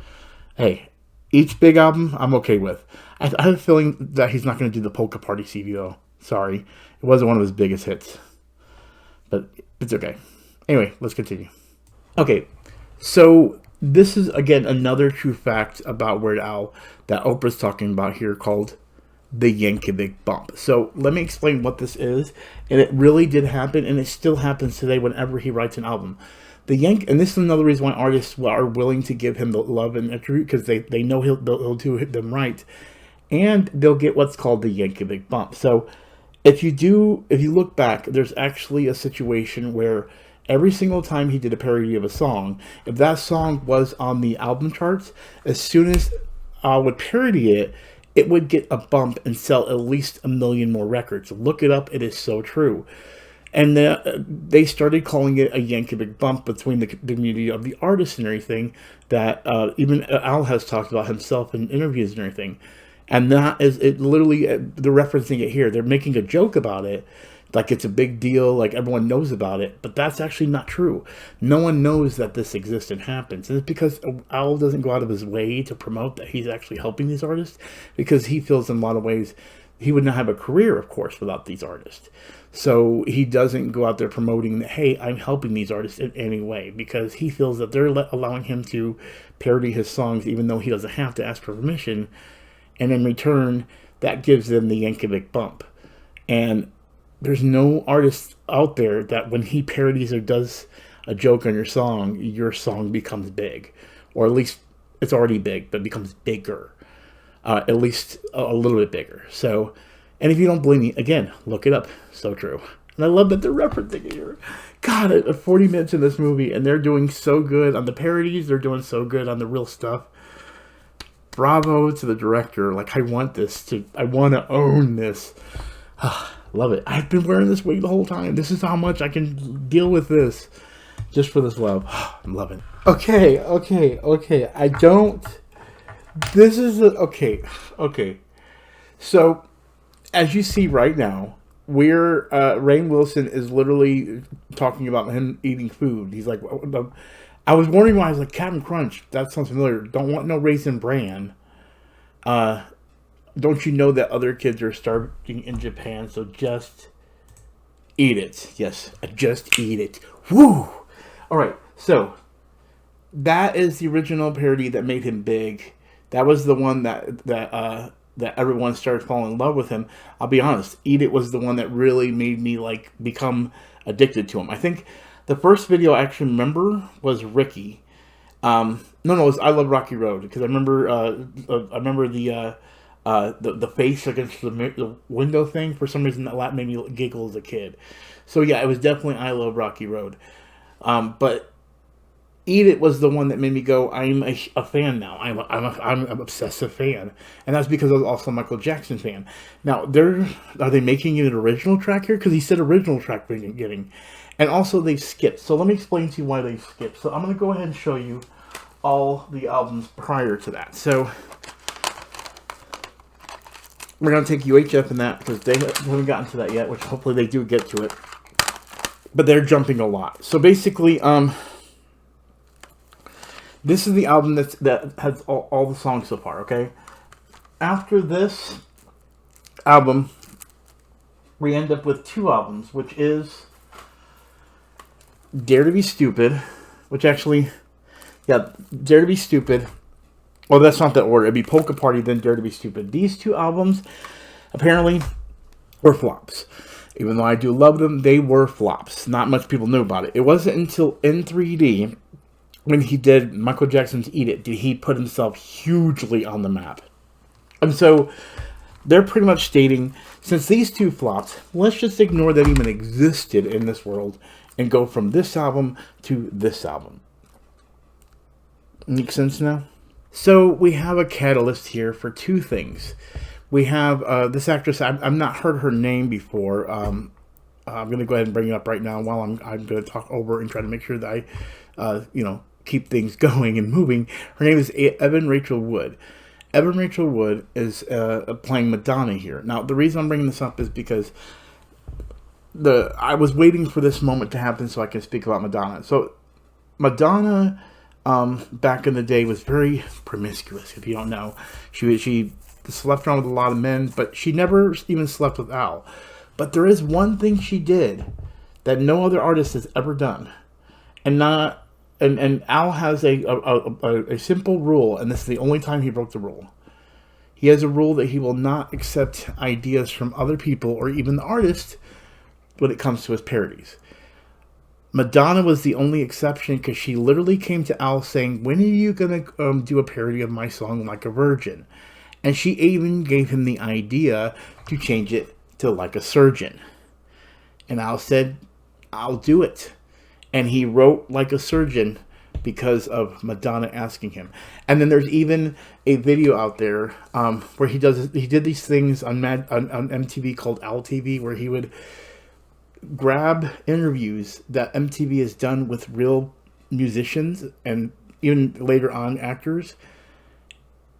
hey, each big album I'm okay with. I have a feeling that he's not going to do the Polka Party CD, though. Sorry. It wasn't one of his biggest hits. But it's okay. Anyway, let's continue. Okay, so this is, again, another true fact about Weird Al that Oprah's talking about here called the Yankovic bump. So let me explain what this is. And it really did happen, and it still happens today whenever he writes an album. And this is another reason why artists are willing to give him the love and attribute, because they know he'll do them right. And they'll get what's called the Yankovic bump. So if you look back, there's actually a situation where every single time he did a parody of a song, if that song was on the album charts, as soon as I would parody it, it would get a bump and sell at least 1 million more records. Look it up. It is so true. And they started calling it a Yankovic bump between the community of the artists and everything, that even Al has talked about himself in interviews and everything. And that is, it literally, they're referencing it here. They're making a joke about it, like it's a big deal, like everyone knows about it. But that's actually not true. No one knows that this exists and happens. And it's because Al doesn't go out of his way to promote that he's actually helping these artists, because he feels in a lot of ways he would not have a career, of course, without these artists. So he doesn't go out there promoting that, hey, I'm helping these artists in any way, because he feels that they're allowing him to parody his songs even though he doesn't have to ask for permission. And in return, that gives them the Yankovic bump. And there's no artist out there that when he parodies or does a joke on your song becomes big. Or at least it's already big, but becomes bigger. At least a little bit bigger. So, and if you don't believe me, again, look it up. So true. And I love that they're referencing it here. God, 40 minutes in this movie, and they're doing so good on the parodies. They're doing so good on the real stuff. Bravo to the director. Like, I want to own this. Love it. I've been wearing this wig the whole time. This is how much I can deal with this. Just for this love. I'm loving it. Okay. Okay. So, as you see right now, Rainn Wilson is literally talking about him eating food. He's like, I was wondering why. I was like, Captain Crunch, that sounds familiar. Don't want no Raisin Bran. Don't you know that other kids are starving in Japan? So just eat it. Yes, just eat it. Woo! Alright, so that is the original parody that made him big. That was the one that everyone started falling in love with him. I'll be honest, Eat It was the one that really made me like become addicted to him. I think the first video I actually remember was Ricky. No, it was I Love Rocky Road, because I remember the face against the window thing. For some reason, that made me giggle as a kid. So yeah, it was definitely I Love Rocky Road. But Eat It was the one that made me go, I'm a fan now. I'm an obsessive fan. And that's because I was also a Michael Jackson fan. Now, are they making it an original track here? Because he said original track beginning. And also they skipped. So let me explain to you why they skipped. So I'm going to go ahead and show you all the albums prior to that. So we're going to take UHF in that, because they haven't gotten to that yet, which hopefully they do get to it. But they're jumping a lot. So basically, this is the album that has all the songs so far, okay? After this album, we end up with 2 albums, which is Dare to Be Stupid, which actually, yeah, Dare to Be Stupid. Well, that's not the order. It'd be Polka Party, then Dare to Be Stupid. These 2 albums, apparently, were flops. Even though I do love them, they were flops. Not much people knew about it. It wasn't until in 3D, when he did Michael Jackson's Eat It, did he put himself hugely on the map. And so, they're pretty much stating, since these 2 flopped, let's just ignore that even existed in this world, and go from this album to this album. Make sense now? So, we have a catalyst here for 2 things. We have this actress, I've not heard her name before. I'm going to go ahead and bring it up right now while I'm going to talk over and try to make sure that I, keep things going and moving. Her name is Evan Rachel Wood. Evan Rachel Wood is playing Madonna here. Now, the reason I'm bringing this up is because I was waiting for this moment to happen so I can speak about Madonna. So, Madonna, back in the day, was very promiscuous, if you don't know. She slept around with a lot of men, but she never even slept with Al. But there is one thing she did that no other artist has ever done. And Al has a simple rule, and this is the only time he broke the rule. He has a rule that he will not accept ideas from other people or even the artist when it comes to his parodies. Madonna was the only exception because she literally came to Al saying, when are you going to do a parody of my song Like a Virgin? And she even gave him the idea to change it to Like a Surgeon. And Al said, I'll do it. And he wrote Like a Surgeon because of Madonna asking him. And then there's even a video out there where he did these things on MTV called Al TV, where he would grab interviews that MTV has done with real musicians and even later on actors,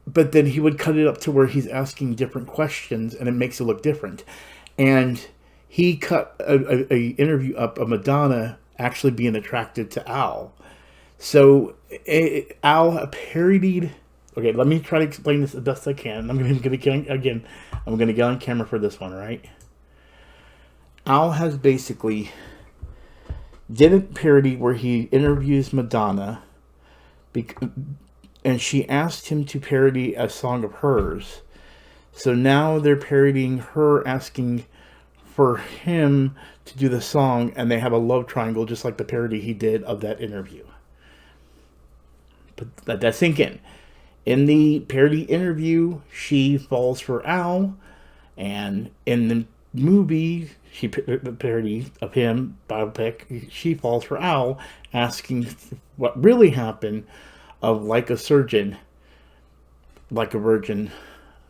but then he would cut it up to where he's asking different questions and it makes it look different. And he cut a interview up of Madonna actually being attracted to Al. So Al parodied. Okay, let me try to explain this as best I can. I'm going to get on camera for this one, right? Al has basically did a parody where he interviews Madonna, and she asked him to parody a song of hers. So now they're parodying her asking for him to do the song, and they have a love triangle just like the parody he did of that interview. But let that sink in. In the parody interview, she falls for Al, and in the movie, the parody of him, biopic, she falls for Al, asking what really happened of Like a Surgeon, Like a Virgin.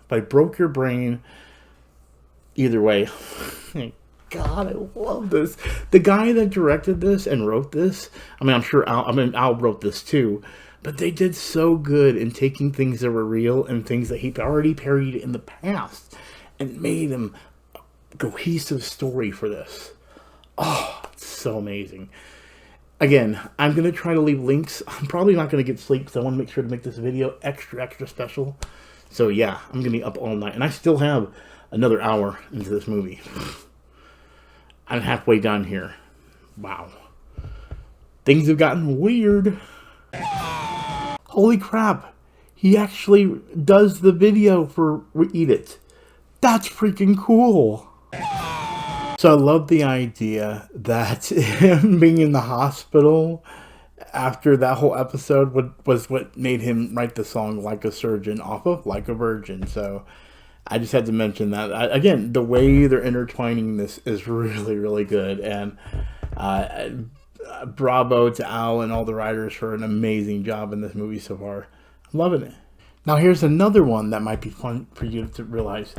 If I broke your brain, either way. God, I love this. The guy that directed this and wrote this, I'm sure Al wrote this too, but they did so good in taking things that were real and things that he already parodied in the past and made them cohesive story for this. Oh, it's so amazing. Again, I'm going to try to leave links. I'm probably not going to get sleep because I want to make sure to make this video extra special. So yeah, I'm going to be up all night. And I still have another hour into this movie. I'm halfway done here. Wow. Things have gotten weird. Holy crap. He actually does the video for Eat It. That's freaking cool. So I love the idea that him being in the hospital after that whole episode was what made him write the song Like a Surgeon off of Like a Virgin. So I just had to mention that. Again, the way they're intertwining this is really, really good. And bravo to Al and all the writers for an amazing job in this movie so far. I'm loving it. Now here's another one that might be fun for you to realize.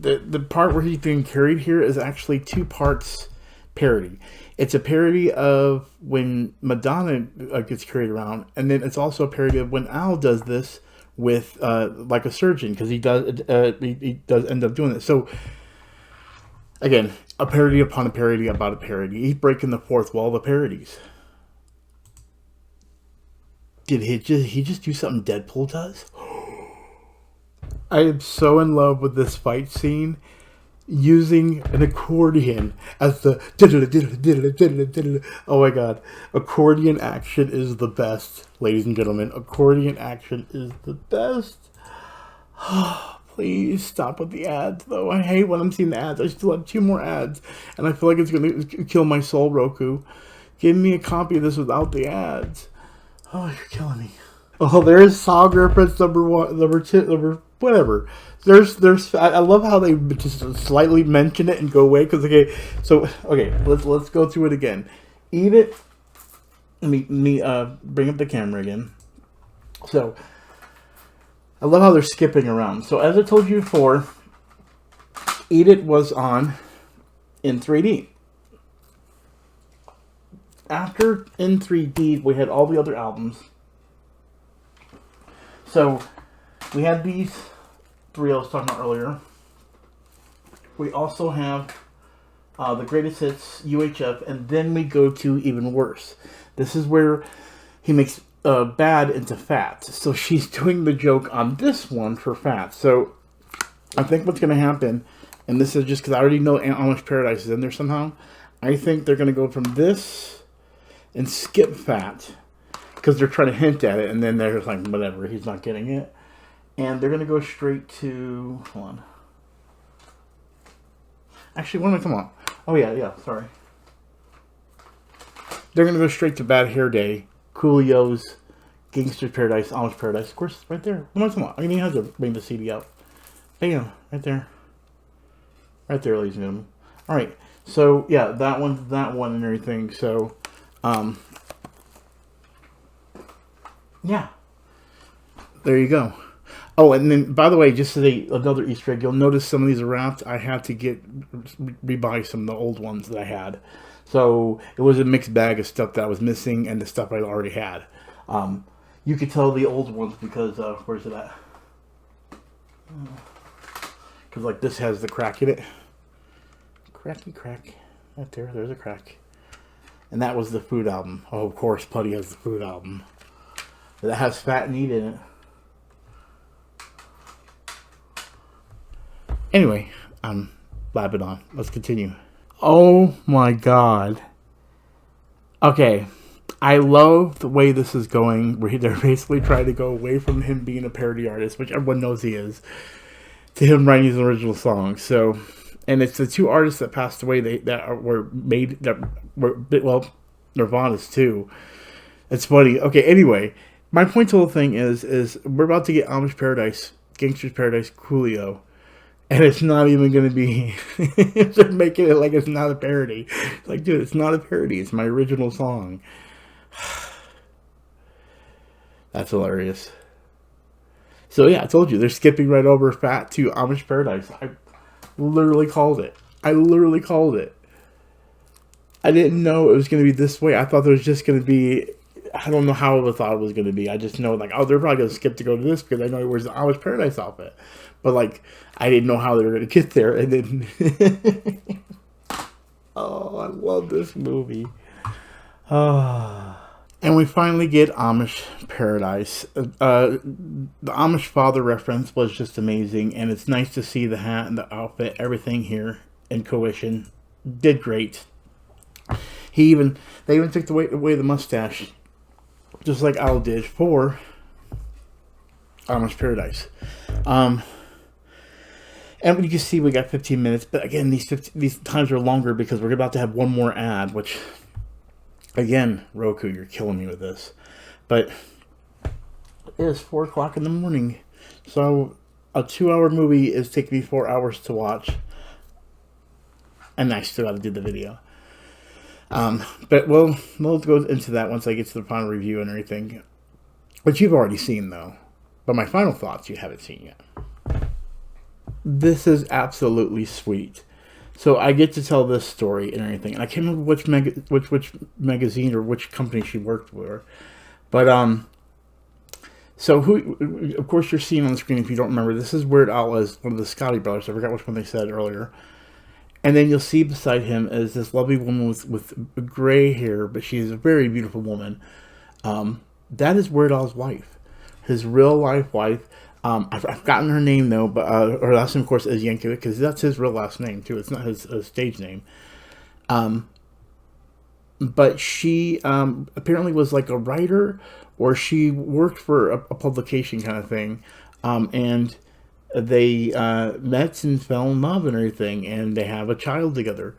The part where he's being carried here is actually 2 parts parody. It's a parody of when Madonna gets carried around, and then it's also a parody of when Al does this with Like a Surgeon, because he does end up doing it. So again, a parody upon a parody about a parody. He's breaking the fourth wall of parodies. Did he just do something Deadpool does? I am so in love with this fight scene using an accordion as the oh my god. Accordion action is the best, ladies and gentlemen. Accordion action is the best. Please stop with the ads, though. I hate when I'm seeing the ads. I still have 2 more ads, and I feel like it's going to kill my soul, Roku. Give me a copy of this without the ads. Oh, you're killing me. Oh, there's Saw reference number 1, number 2, whatever. I love how they just slightly mention it and go away. Because let's go through it again. Eat It. Let me bring up the camera again. So I love how they're skipping around. So as I told you before, Eat It was on in 3D. After in 3D, we had all the other albums. So we had these 3 I was talking about earlier. We also have the Greatest Hits, UHF, and then we go to Even Worse. This is where he makes Bad into Fat. So she's doing the joke on this one for Fat. So I think what's going to happen and this is just because I already know Amish Paradise is in there somehow. I think they're going to go from this and skip Fat because they're trying to hint at it, and then they're just like, whatever, he's not getting it. And they're going to go straight to, hold on. Actually, what am I, come on. Oh, yeah, sorry. They're going to go straight to Bad Hair Day, Coolio's Gangster's Paradise, Amish Paradise. Of course, right there. What am I talking about? I mean, you have to bring the CD out. Bam, right there. Right there, ladies and gentlemen. Alright, so, yeah, that one, and everything. So, yeah. There you go. Oh, and then, by the way, just as another Easter egg, you'll notice some of these are wrapped. I had to rebuy some of the old ones that I had. So, it was a mixed bag of stuff that I was missing and the stuff I already had. You could tell the old ones because, where's it at? Because, like, this has the crack in it. Cracky crack. Right there, there's a crack. And that was the food album. Oh, of course, Putty has the food album. That has Fat and Eat in it. Anyway, I'm blabbing on. Let's continue. Oh my god. Okay. I love the way this is going, where they're basically trying to go away from him being a parody artist, which everyone knows he is, to him writing his original songs. So, and it's the two artists that passed away were Nirvana's too. It's funny. Okay, anyway, my point to the whole thing is we're about to get Amish Paradise, Gangster's Paradise, Coolio. And it's not even going to be... they're making it like it's not a parody. It's like, dude, it's not a parody. It's my original song. That's hilarious. So, yeah, I told you. They're skipping right over Fat to Amish Paradise. I literally called it. I didn't know it was going to be this way. I thought there was just going to be... I don't know how I thought it was going to be. I just know, like, oh, they're probably going to skip to go to this because I know he wears the Amish Paradise outfit. But, like, I didn't know how they were going to get there. And then... oh, I love this movie. And we finally get Amish Paradise. The Amish father reference was just amazing. And it's nice to see the hat and the outfit, everything here in cohesion. Did great. They even took away the mustache. Just like Al did for Amish Paradise. And you can see we got 15 minutes. But again, these times are longer because we're about to have one more ad. Which, again, Roku, you're killing me with this. But it is 4 o'clock in the morning. So a 2-hour movie is taking me 4 hours to watch. And I still got to do the video. But we'll go into that once I get to the final review and everything. Which you've already seen, though. But my final thoughts you haven't seen yet. This is absolutely sweet. So I get to tell this story and everything. And I can't remember which magazine or which company she worked for. But, so who, of course you're seeing on the screen, if you don't remember, this is Weird Al as one of the Scotti brothers. I forgot which one they said earlier. And then you'll see beside him is this lovely woman with gray hair, but she is a very beautiful woman. That is Weird Al's wife. His real life wife. I've forgotten her name, though, but her last name, of course, is Yankovic, because that's his real last name, too. It's not his stage name. But she apparently was like a writer, or she worked for a publication kind of thing. And they met and fell in love and everything, and they have a child together.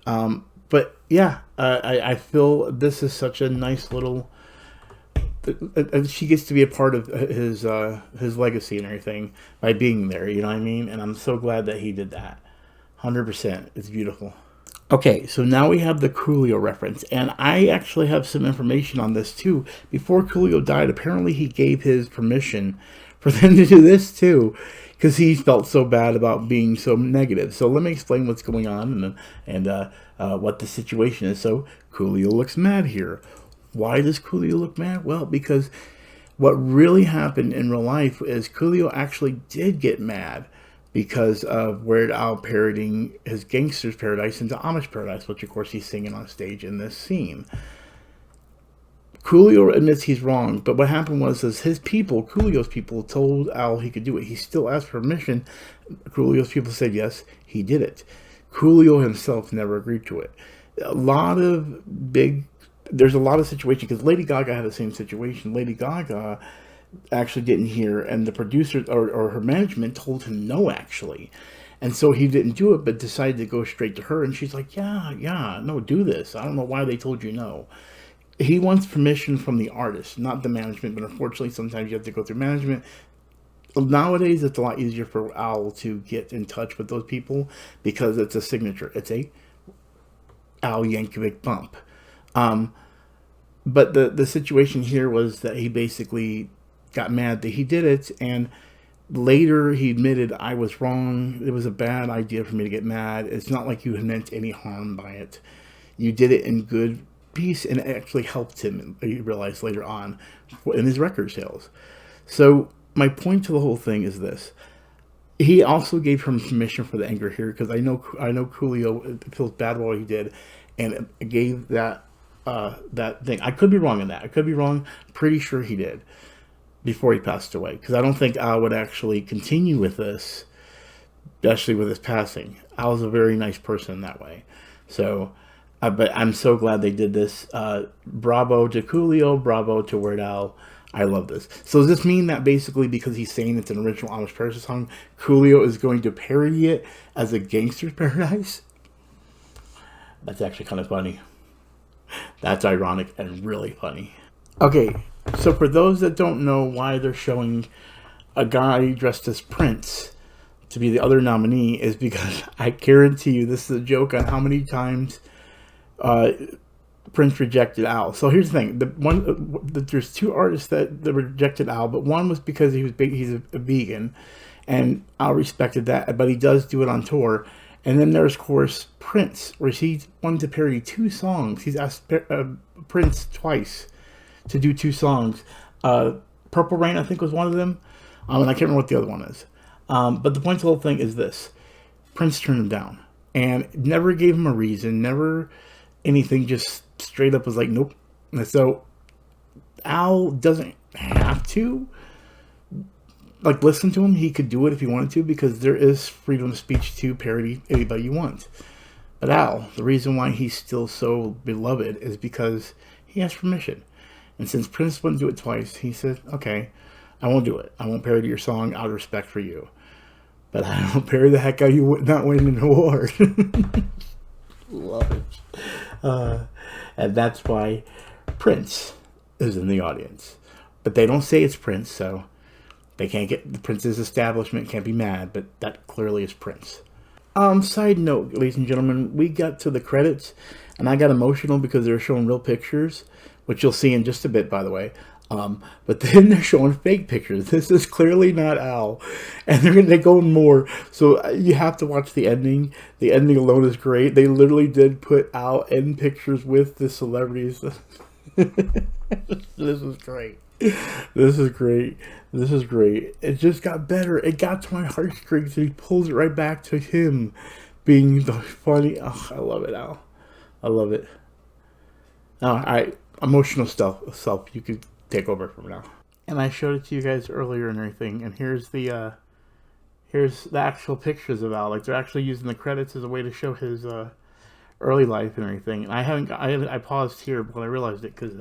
But, yeah, I feel this is such a nice little... she gets to be a part of his legacy and everything by being there, you know what I mean? And I'm so glad that he did that. 100%. It's beautiful. Okay, so now we have the Coolio reference, and I actually have some information on this too. Before Coolio died, apparently he gave his permission for them to do this too, because he felt so bad about being so negative. So let me explain what's going on and what the situation is. So Coolio looks mad here. Why does Coolio look mad? Well, because what really happened in real life is Coolio actually did get mad because of Weird Al parodying his Gangster's Paradise into Amish Paradise, which of course he's singing on stage in this scene. Coolio admits he's wrong, but what happened was his people, Coolio's people, told Al he could do it. He still asked for permission. Coolio's people said yes, he did it. Coolio himself never agreed to it. There's a lot of situations, because Lady Gaga had the same situation. Lady Gaga actually didn't hear, and the producers or her management told him no, actually. And so he didn't do it, but decided to go straight to her, and she's like, yeah, no, do this. I don't know why they told you no. He wants permission from the artist, not the management, but unfortunately sometimes you have to go through management. Nowadays, it's a lot easier for Al to get in touch with those people because it's a signature. It's a Al Yankovic bump. But the situation here was that he basically got mad that he did it, and later he admitted, I was wrong. It was a bad idea for me to get mad. It's not like you meant any harm by it. You did it in good peace, and it actually helped him, he realized later on, in his record sales. So my point to the whole thing is this. He also gave him permission for the anger here, because I know Coolio feels bad about what he did, and gave that thing. I could be wrong on that. I could be wrong. Pretty sure he did before he passed away, because I don't think Al would actually continue with this, especially with his passing. Al's a very nice person in that way. So, but I'm so glad they did this. Bravo to Coolio, bravo to Weird Al. I love this. So does this mean that basically because he's saying it's an original Amish Paradise song, Coolio is going to parody it as a Gangster's Paradise? That's actually kind of funny. That's ironic and really funny. Okay, so for those that don't know why they're showing a guy dressed as Prince to be the other nominee, is because I guarantee you this is a joke on how many times Prince rejected Al. So here's the thing: there's two artists that rejected Al, but one was because he's a vegan, and Al respected that, but he does do it on tour. And then there's, of course, Prince, where he wanted to parody 2 songs. He's asked Prince twice to do 2 songs. Purple Rain, I think, was one of them, and I can't remember what the other one is. But the point of the whole thing is this: Prince turned him down, and never gave him a reason, never anything, just straight up was like, nope. And so Al doesn't have to listen to him. He could do it if he wanted to, because there is freedom of speech to parody anybody you want. But Al, the reason why he's still so beloved is because he has permission. And since Prince wouldn't do it twice, he said, okay, I won't do it. I won't parody your song out of respect for you. But I don't parody the heck out of you not winning an award. Love it. And that's why Prince is in the audience. But they don't say it's Prince, so they can't get the Prince's establishment can't be mad, but that clearly is Prince. Side note, ladies and gentlemen, we got to the credits, and I got emotional because they were showing real pictures, which you'll see in just a bit, by the way. But then they're showing fake pictures. This is clearly not Al, and they're going more. So you have to watch the ending. The ending alone is great. They literally did put Al in pictures with the celebrities. This is great. This is great. This is great. It just got better. It got to my heartstrings, and he pulls it right back to him being the funny. Oh, I love it, Al. I love it. All right, emotional self. You could take over from now. And I showed it to you guys earlier and everything. And here's the actual pictures of Al. They're actually using the credits as a way to show his early life and everything. And I paused here when I realized it, because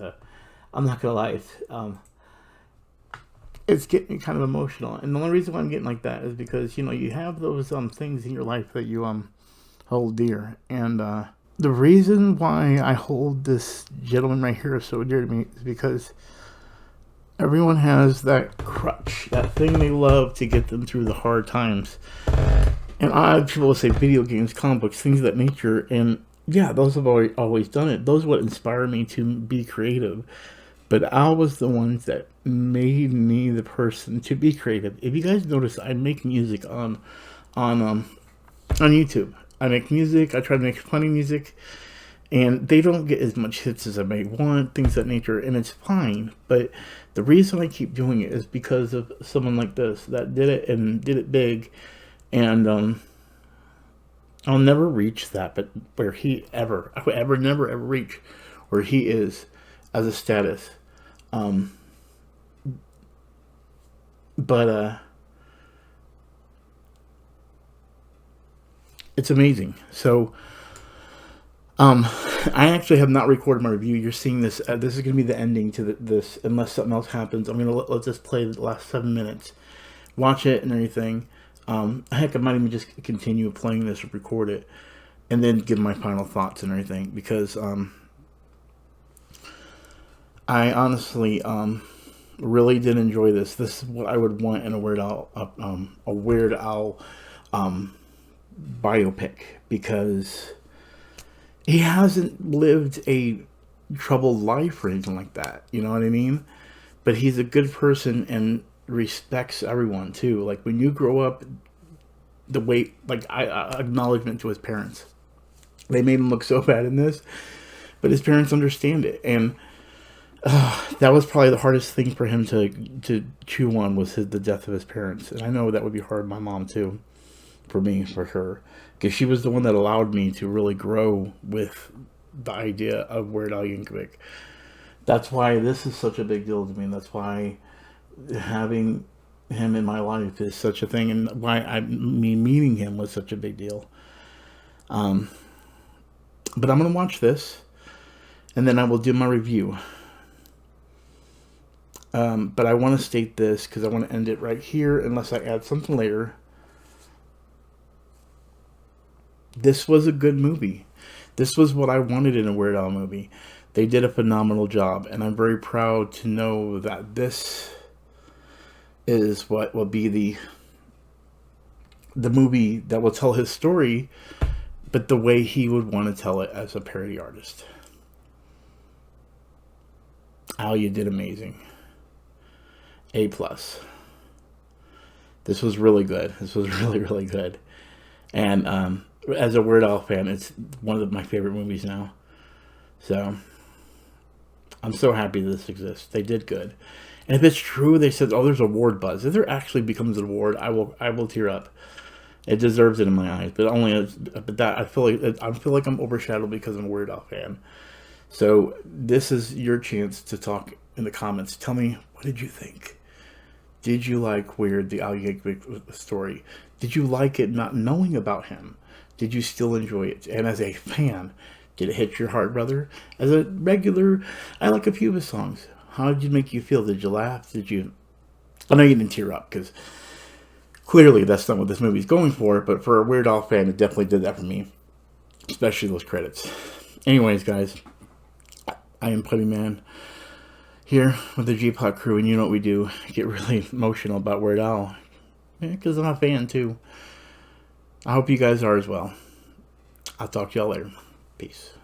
I'm not gonna lie, it's getting kind of emotional. And the only reason why I'm getting like that is because, you have those things in your life that you hold dear. And the reason why I hold this gentleman right here so dear to me is because everyone has that crutch, that thing they love to get them through the hard times. And people will say video games, comic books, things of that nature. And yeah, those have always done it. Those what inspire me to be creative. But Al was the ones that made me the person to be creative. If you guys notice, I make music on YouTube. I make music. I try to make funny music, and they don't get as much hits as I may want, things of that nature, and it's fine. But the reason I keep doing it is because of someone like this that did it and did it big, and I'll never reach that, but where he never ever reach where he is. as a status. But it's amazing. So I actually have not recorded my review. You're seeing this. This is going to be the ending to this, unless something else happens. I'm going to let's just play the last 7 minutes, watch it and everything. Heck, I might even just continue playing this or record it, and then give my final thoughts and everything, because I honestly really did enjoy this. This is what I would want in a Weird Al biopic, because he hasn't lived a troubled life or anything like that. You know what I mean? But he's a good person and respects everyone too. Like, when you grow up, the way, like, acknowledgement to his parents. They made him look so bad in this, but his parents understand it. And that was probably the hardest thing for him to chew on, was the death of his parents. And I know that would be hard on my mom too, for me, for sure, because she was the one that allowed me to really grow with the idea of Weird Al Yankovic. That's why this is such a big deal to me. That's why having him in my life is such a thing, and why me meeting him was such a big deal. But I'm going to watch this, and then I will do my review. But I want to state this, because I want to end it right here, unless I add something later. This was a good movie. This was what I wanted in a Weird Al movie. They did a phenomenal job, and I'm very proud to know that this is what will be the movie that will tell his story, but the way he would want to tell it as a parody artist. Al, you did amazing. A+. This was really good. This was really, really good. And as a Weird Al fan, it's one of my favorite movies now. So I'm so happy this exists. They did good. And if it's true, they said, oh, there's award buzz. If there actually becomes an award, I will tear up. It deserves it in my eyes. But that I feel like I'm overshadowed because I'm a Weird Al fan. So this is your chance to talk in the comments. Tell me, what did you think? Did you like Weird, the Al Yankovic story? Did you like it not knowing about him? Did you still enjoy it? And as a fan, did it hit your heart, brother? As a regular, I like a few of his songs. How did it make you feel? Did you laugh? Did you... I know you didn't tear up, because clearly that's not what this movie's going for, but for a Weird Al fan, it definitely did that for me. Especially those credits. Anyways, guys, I am Putty Man here with the G-Pot crew, and you know what we do. Get really emotional about Weird Al. Because I'm a fan, too. I hope you guys are as well. I'll talk to y'all later. Peace.